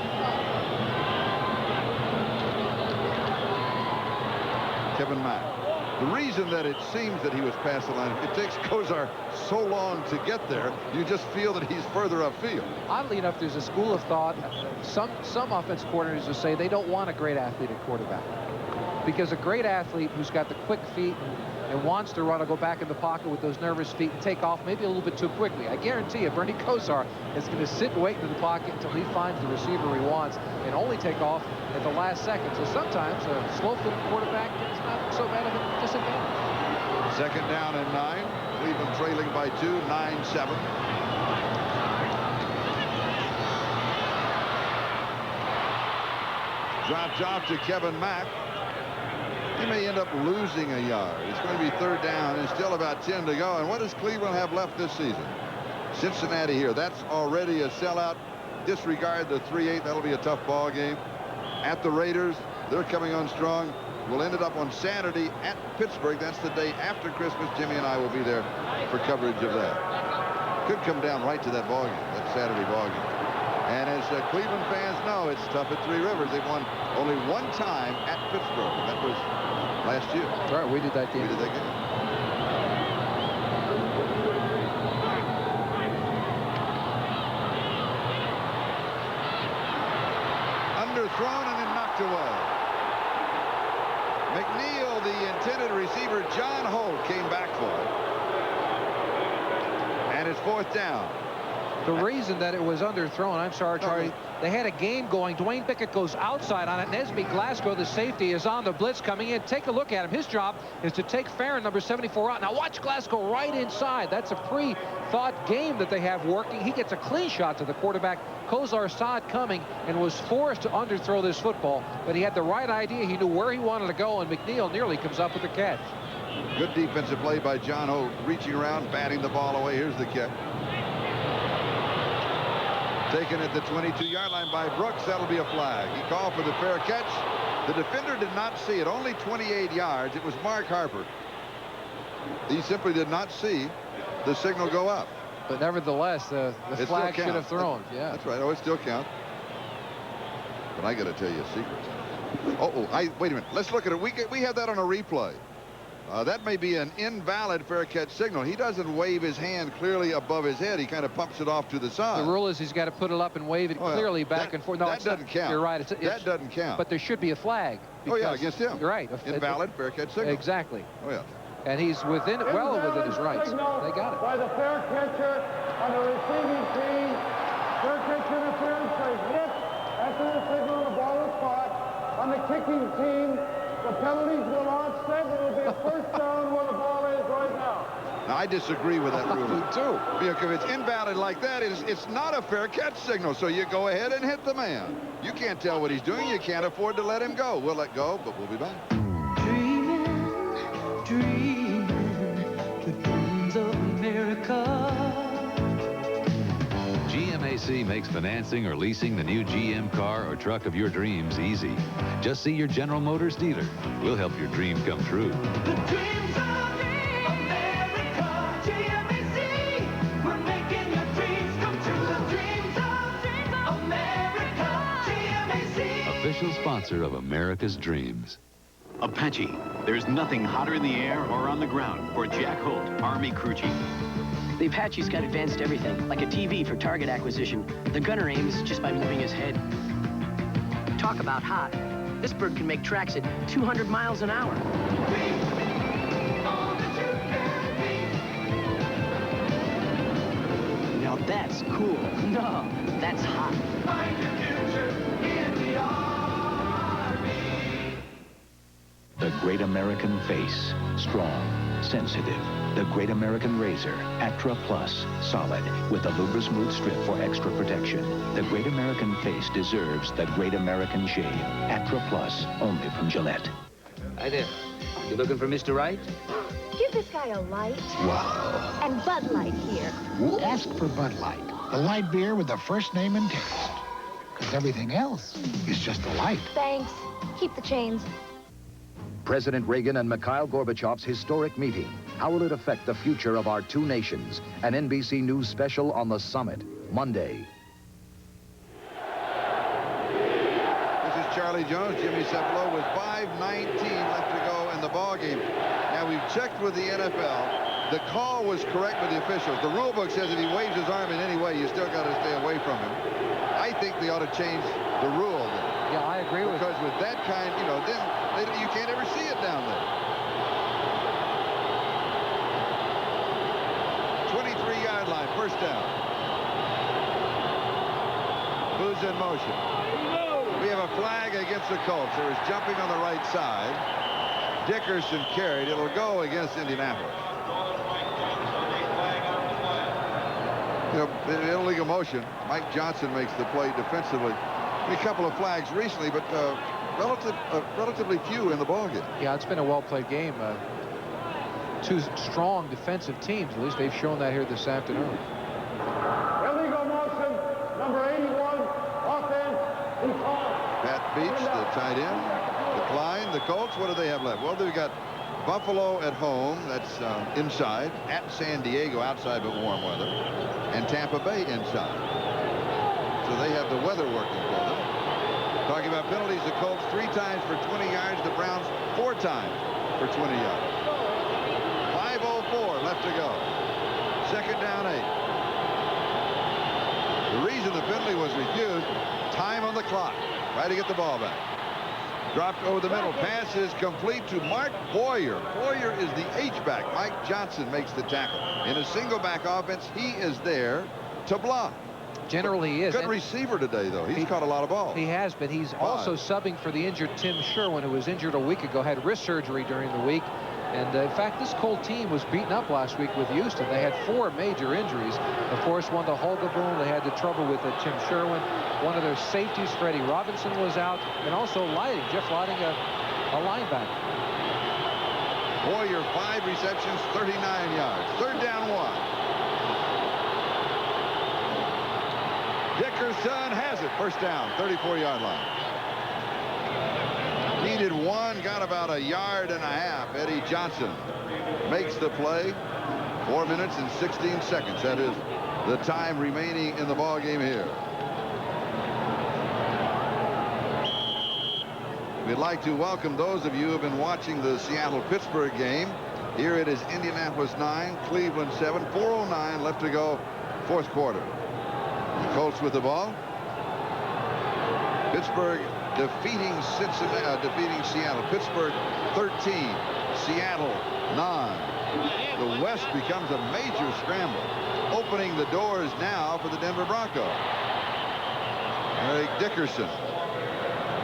Kevin Mack. The reason that it seems that he was past the line, it takes Kosar so long to get there, you just feel that he's further upfield. Oddly enough, there's a school of thought. Some offensive coordinators will say they don't want a great athlete at quarterback, because a great athlete who's got the quick feet and wants to run will go back in the pocket with those nervous feet and take off maybe a little bit too quickly. I guarantee you, Bernie Kosar is going to sit and wait in the pocket until he finds the receiver he wants and only take off at the last second. So sometimes a slow-footed quarterback is not so bad of a disadvantage. Second down and 9. Cleveland trailing by 2, 9-7. Dropped off to Kevin Mack. He may end up losing a yard. It's going to be third down and still about 10 to go. And what does Cleveland have left this season? Cincinnati here. That's already a sellout. Disregard the 3-8. That'll be a tough ball game. At the Raiders, they're coming on strong. We'll end it up on Saturday at Pittsburgh. That's the day after Christmas. Jimmy and I will be there for coverage of that. Could come down right to that ball game, that Saturday ball game. And as Cleveland fans know, it's tough at Three Rivers. They've won only one time at Pittsburgh. That was last year. Right, we did that game. We did that game. Underthrown and then knocked away. McNeil, the intended receiver, John Holt, came back for it. And it's fourth down. The reason that it was underthrown, I'm sorry, Charlie, they had a game going. Dwayne Bickett goes outside on it. Nesby Glasgow, the safety, is on the blitz coming in. Take a look at him. His job is to take Farron, number 74, out. Now watch Glasgow right inside. That's a pre-thought game that they have working. He gets a clean shot to the quarterback. Kosar saw it coming and was forced to underthrow this football. But he had the right idea. He knew where he wanted to go, and McNeil nearly comes up with the catch. Good defensive play by John Holt, reaching around, batting the ball away. Here's the kick. Taken at the 22-yard line by Brooks. That'll be a flag. He called for the fair catch. The defender did not see it. Only 28 yards. It was Mark Harper. He simply did not see the signal go up. But nevertheless, the flag should have thrown. Yeah, that's right. Oh, it still counts. But I got to tell you a secret. Wait a minute. Let's look at it. We have that on a replay. That may be an invalid fair catch signal. He doesn't wave his hand clearly above his head. He kind of pumps it off to the side. The rule is he's got to put it up and wave it clearly back and forth. No, that doesn't count. You're right. That doesn't count. But there should be a flag. Oh, yeah, against him. You're right. Invalid fair catch signal. Exactly. Oh, yeah. And he's well within his rights. They got it. By the fair catcher on the receiving team. Fair catch interference by hit After the signal, the ball is caught. On the kicking team, the penalties will offset. It will be a first down where the ball is right now. Now, I disagree with that ruling, too. Because if it's invalid like that, it's not a fair catch signal. So you go ahead and hit the man. You can't tell what he's doing. You can't afford to let him go. We'll let go, but we'll be back. Dreaming the dreams of America. GMAC makes financing or leasing the new GM car or truck of your dreams easy. Just see your General Motors dealer. We'll help your dream come true. The dreams of America. GMAC. We're making your dreams come true. The dreams of America. GMAC. Official sponsor of America's Dreams. Apache. There's nothing hotter in the air or on the ground for Jack Holt, Army crew chief. The Apache's got advanced everything, like a TV for target acquisition. The gunner aims just by moving his head. Talk about hot. This bird can make tracks at 200 miles an hour. Now that's cool. No, that's hot. Find your future in the Army. The Great American Face. Strong, sensitive. The Great American Razor, Atra Plus, solid, with the Lubra Smooth Strip for extra protection. The Great American Face deserves the Great American Shave. Atra Plus, only from Gillette. Hi there. You looking for Mr. Wright? Give this guy a light. Wow. And Bud Light here. Ask for Bud Light, the light beer with the first name and taste. Because everything else is just a light. Thanks. Keep the change. President Reagan and Mikhail Gorbachev's historic meeting. How will it affect the future of our two nations? An NBC News special on the summit, Monday. This is Charlie Jones, Jimmy Cefalo with 5:19 left to go in the ballgame. Now, we've checked with the NFL. The call was correct with the officials. The rule book says if he waves his arm in any way, you still got to stay away from him. I think they ought to change the rule then. Yeah, I agree with you. Because with that kind, you know, then you can't ever see it down there. 23-yard line, first down. Who's in motion? We have a flag against the Colts. There is jumping on the right side. Dickerson carried. It'll go against Indianapolis. You know, in illegal motion, Mike Johnson makes the play defensively. A couple of flags recently, but relatively few in the ballgame. Yeah, it's been a well-played game. Two strong defensive teams. At least they've shown that here this afternoon. Illegal motion, number 81, offense, he called. Pat Beach, the tight end. The Klein, the Colts, what do they have left? Well, they've got Buffalo at home, that's inside. At San Diego, outside but warm weather. And Tampa Bay inside. So they have the weather working for them. Talking about penalties, the Colts 3 times for 20 yards, the Browns 4 times for 20 yards. 5:04 left to go. Second down 8. The reason the penalty was refused, time on the clock. Try to get the ball back. Dropped over the middle. Pass is complete to Mark Boyer. Boyer is the H-back. Mike Johnson makes the tackle. In a single back offense, he is there to block. Generally he is. Good receiver today, though. He's caught a lot of balls. He has, but he's also subbing for the injured Tim Sherwin, who was injured a week ago, had wrist surgery during the week. And in fact, this Colt team was beaten up last week with Houston. They had 4 major injuries. Of course, one to Holgaboom. They had the trouble with Tim Sherwin. One of their safeties, Freddie Robinson, was out. And also Lighting, Jeff Lighting, a linebacker. Boyer, 5 receptions, 39 yards. Third down 1. Dickerson has it. First down, 34-yard line. Needed 1, got about 1.5 yards. Eddie Johnson makes the play. 4 minutes and 16 seconds. That is the time remaining in the ball game here. We'd like to welcome those of you who have been watching the Seattle-Pittsburgh game. Here it is Indianapolis 9, Cleveland 7, 4:09 left to go, 4th quarter. The Colts with the ball. Pittsburgh defeating Seattle. Pittsburgh 13, Seattle 9. The West becomes a major scramble, opening the doors now for the Denver Broncos. There he Dickerson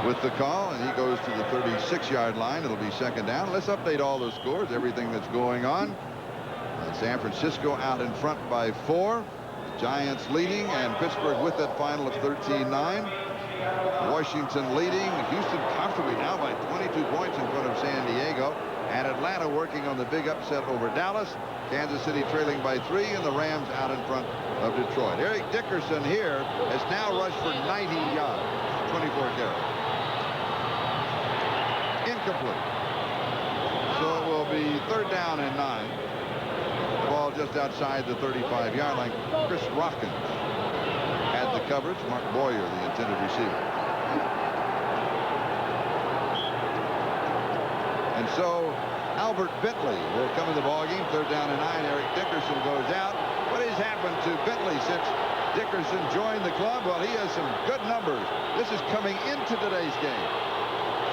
with the call, and he goes to the 36-yard line. It'll be second down. Let's update all the scores, everything that's going on. San Francisco out in front by 4. The Giants leading, and Pittsburgh with that final of 13-9. Washington leading. Houston comfortably now by 22 points in front of San Diego. And Atlanta working on the big upset over Dallas. Kansas City trailing by 3, and the Rams out in front of Detroit. Eric Dickerson here has now rushed for 90 yards, 24 carries. Incomplete. So it will be third down and 9. The ball just outside the 35-yard line. Chris Rockins had the coverage. Mark Boyer, the intended receiver. And so Albert Bentley will come in the ballgame. Third down and 9. Eric Dickerson goes out. What has happened to Bentley since Dickerson joined the club? Well, he has some good numbers. This is coming into today's game.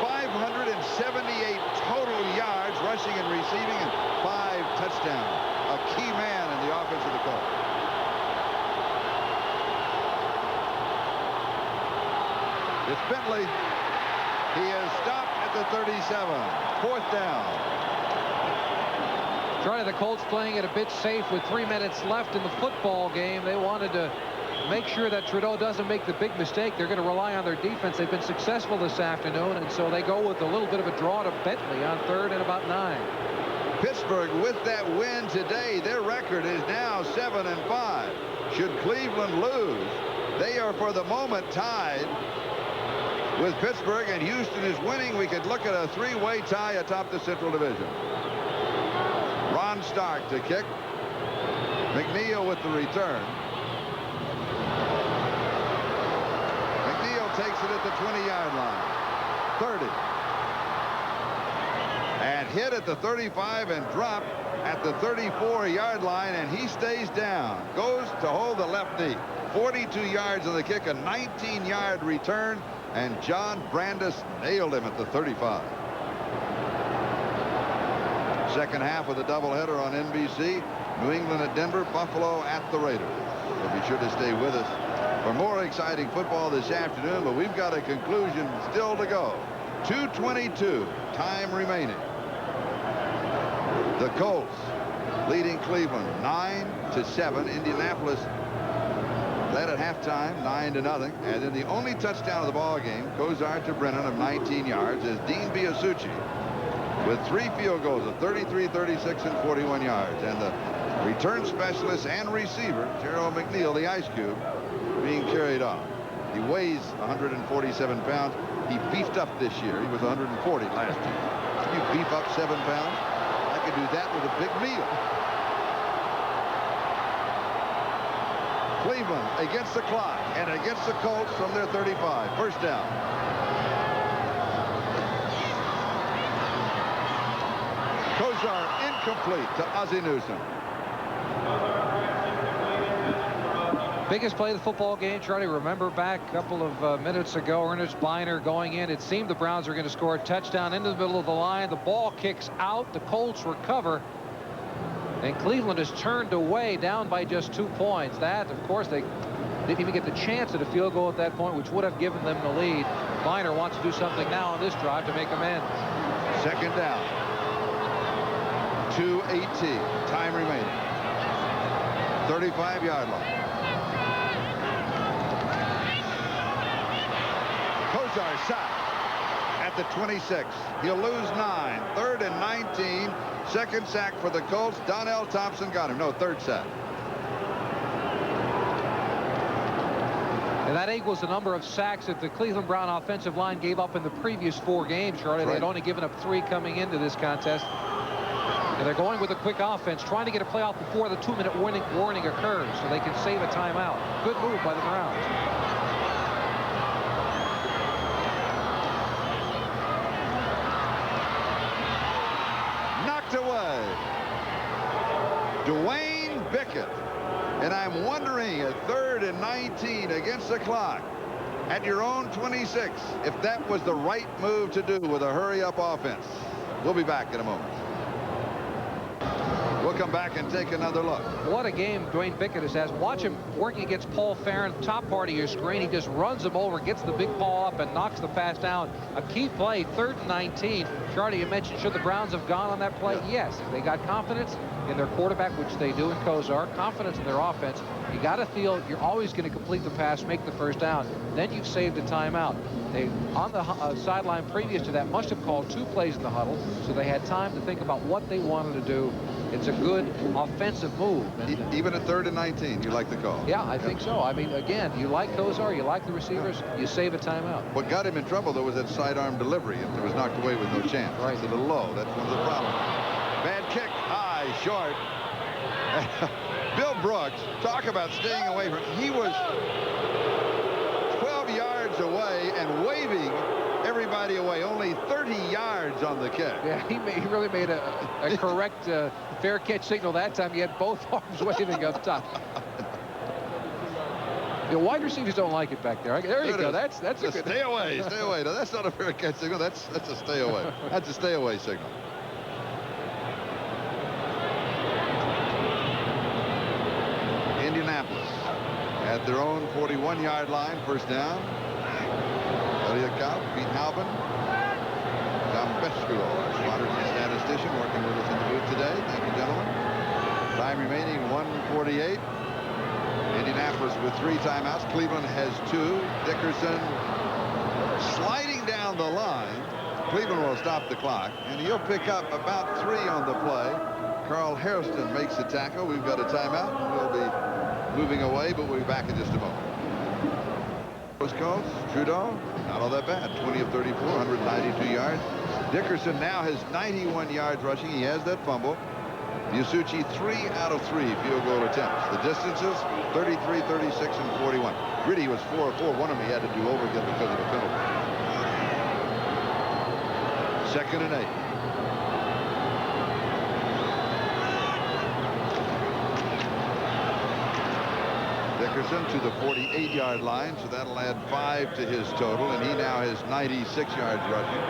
578 total yards rushing and receiving, and 5 touchdowns. A key man in the offense of the Colts. It's Bentley. He is stopped at the 37. Fourth down. Charlie, the Colts playing it a bit safe with 3 minutes left in the football game. They wanted to make sure that Trudeau doesn't make the big mistake. They're going to rely on their defense. They've been successful this afternoon, and so they go with a little bit of a draw to Bentley on third and about 9. Pittsburgh with that win today, their record is now 7-5. Should Cleveland lose, they are for the moment tied with Pittsburgh, and Houston is winning. We could look at a 3-way tie atop the Central Division. Ron Stark to kick. McNeil with the return. McNeil takes it at the 20-yard line. 30. And hit at the 35 and dropped at the 34-yard line, and he stays down. Goes to hold the left knee. 42 yards on the kick, a 19-yard return, and John Brandis nailed him at the 35. Second half with a doubleheader on NBC. New England at Denver, Buffalo at the Raiders. So be sure to stay with us for more exciting football this afternoon, but we've got a conclusion still to go. 2:22 time remaining. The Colts leading Cleveland 9-7. Indianapolis led at halftime 9-0. And then the only touchdown of the ball game, Kosar to Brennan of 19 yards, is Dean Biasucci with 3 field goals of 33, 36, and 41 yards. And the return specialist and receiver, Gerald McNeil, the Ice Cube, being carried off. He weighs 147 pounds. He beefed up this year. He was 140 last year. You beef up 7 pounds? I could do that with a big meal. Cleveland against the clock and against the Colts from their 35. First down. Kosar incomplete to Ozzie Newsome. Biggest play of the football game, Charlie. Remember back a couple of minutes ago, Ernest Biner going in. It seemed the Browns were going to score a touchdown into the middle of the line. The ball kicks out. The Colts recover. And Cleveland is turned away, down by just 2 points. That, of course, they didn't even get the chance at a field goal at that point, which would have given them the lead. Biner wants to do something now on this drive to make amends. Second down. 2:18 time remaining. 35-yard line. Kosar sacked at the 26. He'll lose 9. Third and 19. Second sack for the Colts. Donnell Thompson got him. No, third sack. And that equals the number of sacks that the Cleveland Brown offensive line gave up in the previous 4 games, Charlie. They had only given up 3 coming into this contest. And they're going with a quick offense, trying to get a play off before the 2-minute warning occurs so they can save a timeout. Good move by the Browns. Knocked away. Dwayne Bickett. And I'm wondering at 3rd and 19 against the clock at your own 26 if that was the right move to do with a hurry-up offense. We'll be back in a moment. We'll come back and take another look. What a game Dwayne Bickett has. Watch him working against Paul Farron, top part of your screen. He just runs him over, gets the big paw up, and knocks the pass down. A key play, 3rd and 19. Charlie, you mentioned, should the Browns have gone on that play? Yes. If they got confidence in their quarterback, which they do in Kosar, confidence in their offense, you got to feel you're always going to complete the pass, make the first down. Then you've saved a timeout. They, on the sideline previous to that, must have called 2 plays in the huddle, so they had time to think about what they wanted to do. It's a good offensive move. And, even at 3rd and 19, you like the call? Yeah, I think so. I mean, again, you like Kosar, you like the receivers, you save a timeout. What got him in trouble, though, was that sidearm delivery. If it was knocked away with no chance. Right. It's a little low. That's one of the problems. Bad kick, high, short. Bill Brooks, talk about staying away from. He was 12 yards away and waving everybody away. Only 30 yards on the kick. Yeah, he really made a correct fair catch signal that time. He had both arms waving up top. The wide receivers don't like it back there. There you go. That's a good. Stay away. Stay away. No, that's not a fair catch signal. That's a stay away. That's a stay away signal. Indianapolis at their own 41-yard line, first down. Elliott Cobb, Pete Halpin, Tom Besculo, our spotter and statistician, working with us in the booth today. Thank you, gentlemen. Time remaining 1:48. Indianapolis with 3 timeouts. Cleveland has 2. Dickerson sliding down the line. Cleveland will stop the clock, and he'll pick up about 3 on the play. Carl Hairston makes the tackle. We've got a timeout. We'll be moving away, but we'll be back in just a moment. Colts, Trudeau, not all that bad. 20 of 34, 192 yards. Dickerson now has 91 yards rushing. He has that fumble. Biasucci 3 out of 3 field goal attempts. The distances 33, 36, and 41. Gritty was 4 of 4. One of them he had to do over again because of the penalty. 2nd and 8. Dickerson to the 48-yard line, so that'll add 5 to his total, and he now has 96 yards rushing.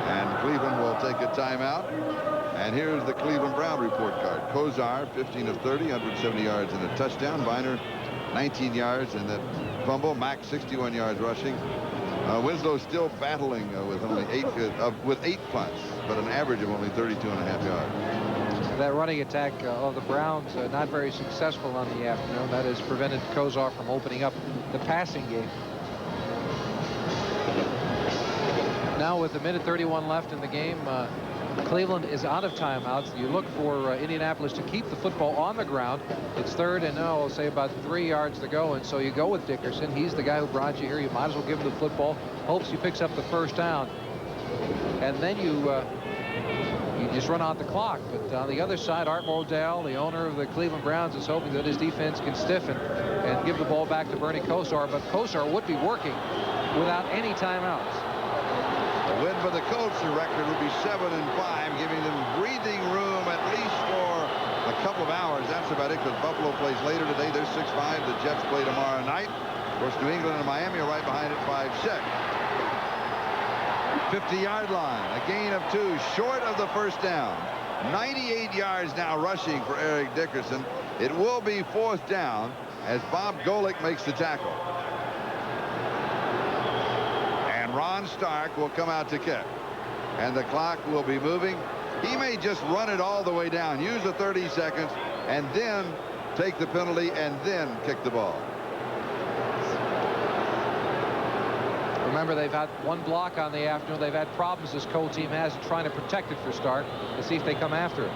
And Cleveland will take a timeout. And here's the Cleveland Brown report card. Kosar, 15 of 30, 170 yards and a touchdown. Viner, 19 yards and that fumble. Mack, 61 yards rushing. Winslow still battling with only 8 punts, but an average of only 32.5 yards. That running attack of the Browns not very successful on the afternoon. That has prevented Kosar from opening up the passing game. Now with a minute 31 left in the game, Cleveland is out of timeouts. You look for Indianapolis to keep the football on the ground. It's 3rd and I'll say about 3 yards to go, and so you go with Dickerson. He's the guy who brought you here. You might as well give him the football. Hopes he picks up the first down, and then you just run out the clock. But on the other side, Art Modell, the owner of the Cleveland Browns, is hoping that his defense can stiffen and give the ball back to Bernie Kosar. But Kosar would be working without any timeouts. A win for the Colts, the record would be 7-5, giving them breathing room at least for a couple of hours. That's about it, because Buffalo plays later today. They're 6-5. The Jets play tomorrow night. Of course, New England and Miami are right behind at 5-6. 50-yard line, a gain of 2, short of the first down. 98 yards now rushing for Eric Dickerson. It will be 4th down as Bob Golick makes the tackle. And Ron Stark will come out to kick. And the clock will be moving. He may just run it all the way down, use the 30 seconds, and then take the penalty and then kick the ball. Remember, they've had 1 block on the afternoon. They've had problems this Colts team has trying to protect it for Stark. Let's see if they come after it.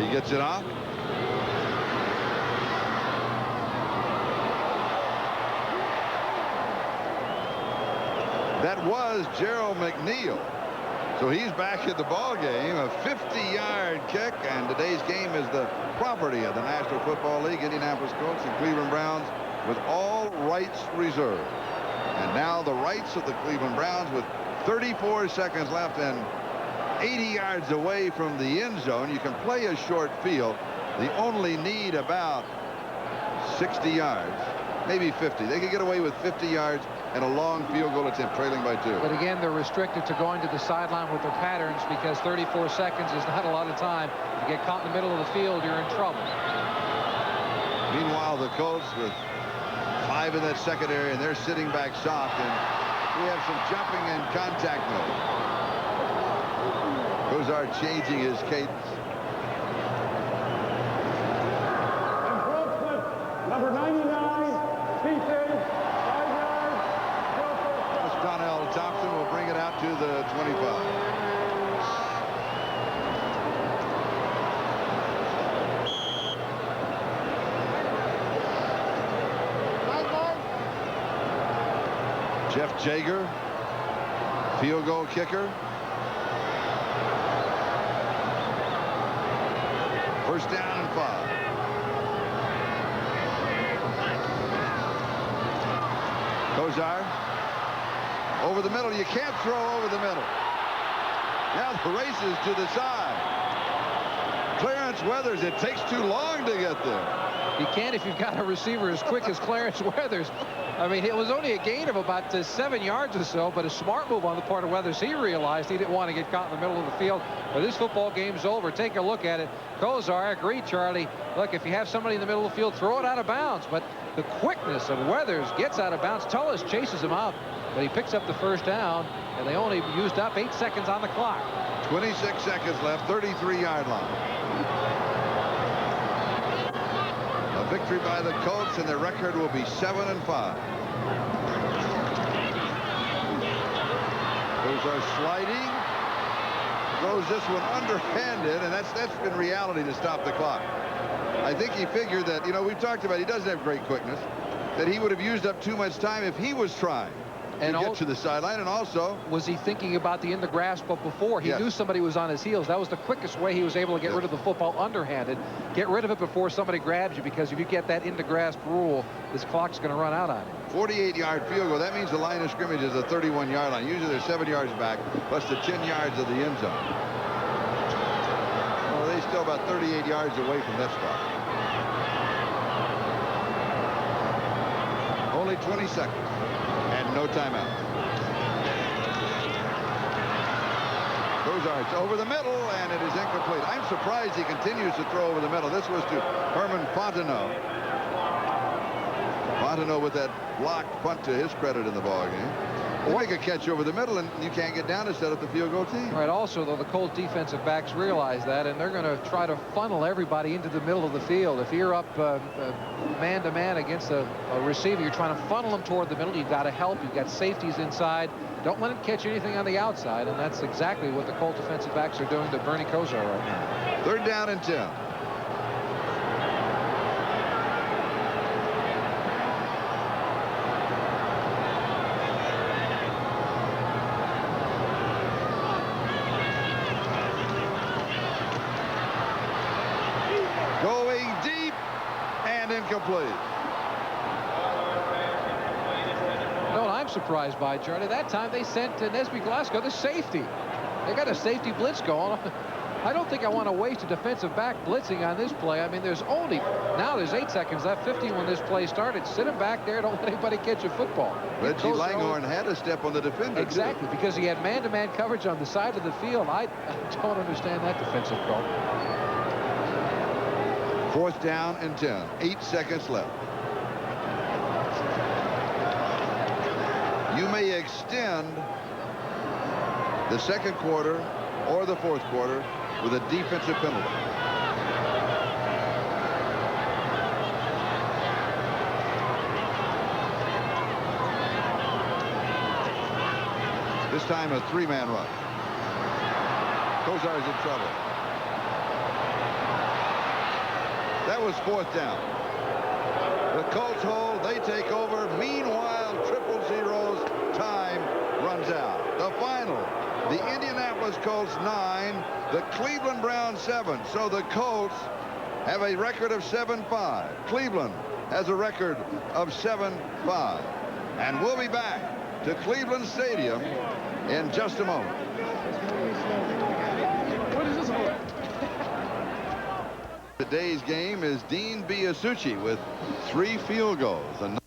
He gets it off. That was Gerald McNeil. So he's back in the ball game. A 50-yard kick, and today's game is the property of the National Football League. Indianapolis Colts and Cleveland Browns with all rights reserved. And now the rights of the Cleveland Browns with 34 seconds left and 80 yards away from the end zone. You can play a short field. They only need about 60 yards. maybe 50. They could get away with 50 yards and a long field goal attempt, trailing by 2. But again, they're restricted to going to the sideline with their patterns because 34 seconds is not a lot of time. If you get caught in the middle of the field, you're in trouble. Meanwhile, the Colts with 5 in that secondary, and they're sitting back soft, and we have some jumping and contact mode. Kosar changing his cadence. Number 99, T-Tape, 5 yards. Donnell Thompson will bring it out to the 25. Jeff Jaeger, field goal kicker. First down and 5. Kosar over the middle. You can't throw over the middle. Now the race is to the side. Clarence Weathers, it takes too long to get there. You can't if you've got a receiver as quick as Clarence Weathers. I mean, it was only a gain of about 7 yards or so, but a smart move on the part of Weathers. He realized he didn't want to get caught in the middle of the field. But this football game's over. Take a look at it. Kosar, I agree, Charlie. Look, if you have somebody in the middle of the field, throw it out of bounds. But the quickness of Weathers gets out of bounds. Tullis chases him out, but he picks up the first down, and they only used up 8 seconds on the clock. 26 seconds left, 33-yard line. A victory by the Colts, and their record will be 7-5. Kosar sliding, throws this one underhanded, and that's been reality to stop the clock. I think he figured that, you know, we've talked about he doesn't have great quickness, that he would have used up too much time if he was trying to get to the sideline. And also, was he thinking about the in the grasp but before? He knew somebody was on his heels. That was the quickest way he was able to get rid of the football underhanded. Get rid of it before somebody grabs you, because if you get that in the grasp rule, this clock's going to run out on you. 48-yard field goal. That means the line of scrimmage is a 31-yard line. Usually they're 7 yards back, plus the 10 yards of the end zone. Well, they're still about 38 yards away from that spot. Only 20 seconds and no timeout. Kosar, it's over the middle, and it is incomplete. I'm surprised he continues to throw over the middle. This was to Herman Fontenot. Fontenot with that blocked punt to his credit in the ballgame. You make a catch over the middle, and you can't get down to set up the field goal team. All right, also, though, the Colts defensive backs realize that, and they're going to try to funnel everybody into the middle of the field. If you're up man-to-man against a receiver, you're trying to funnel them toward the middle. You've got to help. You've got safeties inside. Don't let him catch anything on the outside, and that's exactly what the Colts defensive backs are doing to Bernie Kosar right now. 3rd down and 10. Incomplete. No, I'm surprised by, Charlie. That time they sent Nesby Glasgow the safety. They got a safety blitz going. I don't think I want to waste a defensive back blitzing on this play. I mean, there's 8 seconds left, 15 when this play started. Sit him back there. Don't let anybody catch a football. Reggie Langhorne had to step on the defender. Exactly, because he had man-to-man coverage on the side of the field. I don't understand that defensive call. 4th down and 10. 8 seconds left. You may extend the 2nd quarter or the 4th quarter with a defensive penalty. This time a 3-man rush. Kosar's in trouble. That was 4th down. The Colts hold. They take over. Meanwhile, 000's time runs out. The final. The Indianapolis Colts 9. The Cleveland Browns 7. So the Colts have a record of 7-5. Cleveland has a record of 7-5. And we'll be back to Cleveland Stadium in just a moment. What is this for? Today's game is Dean Biasucci with 3 field goals. A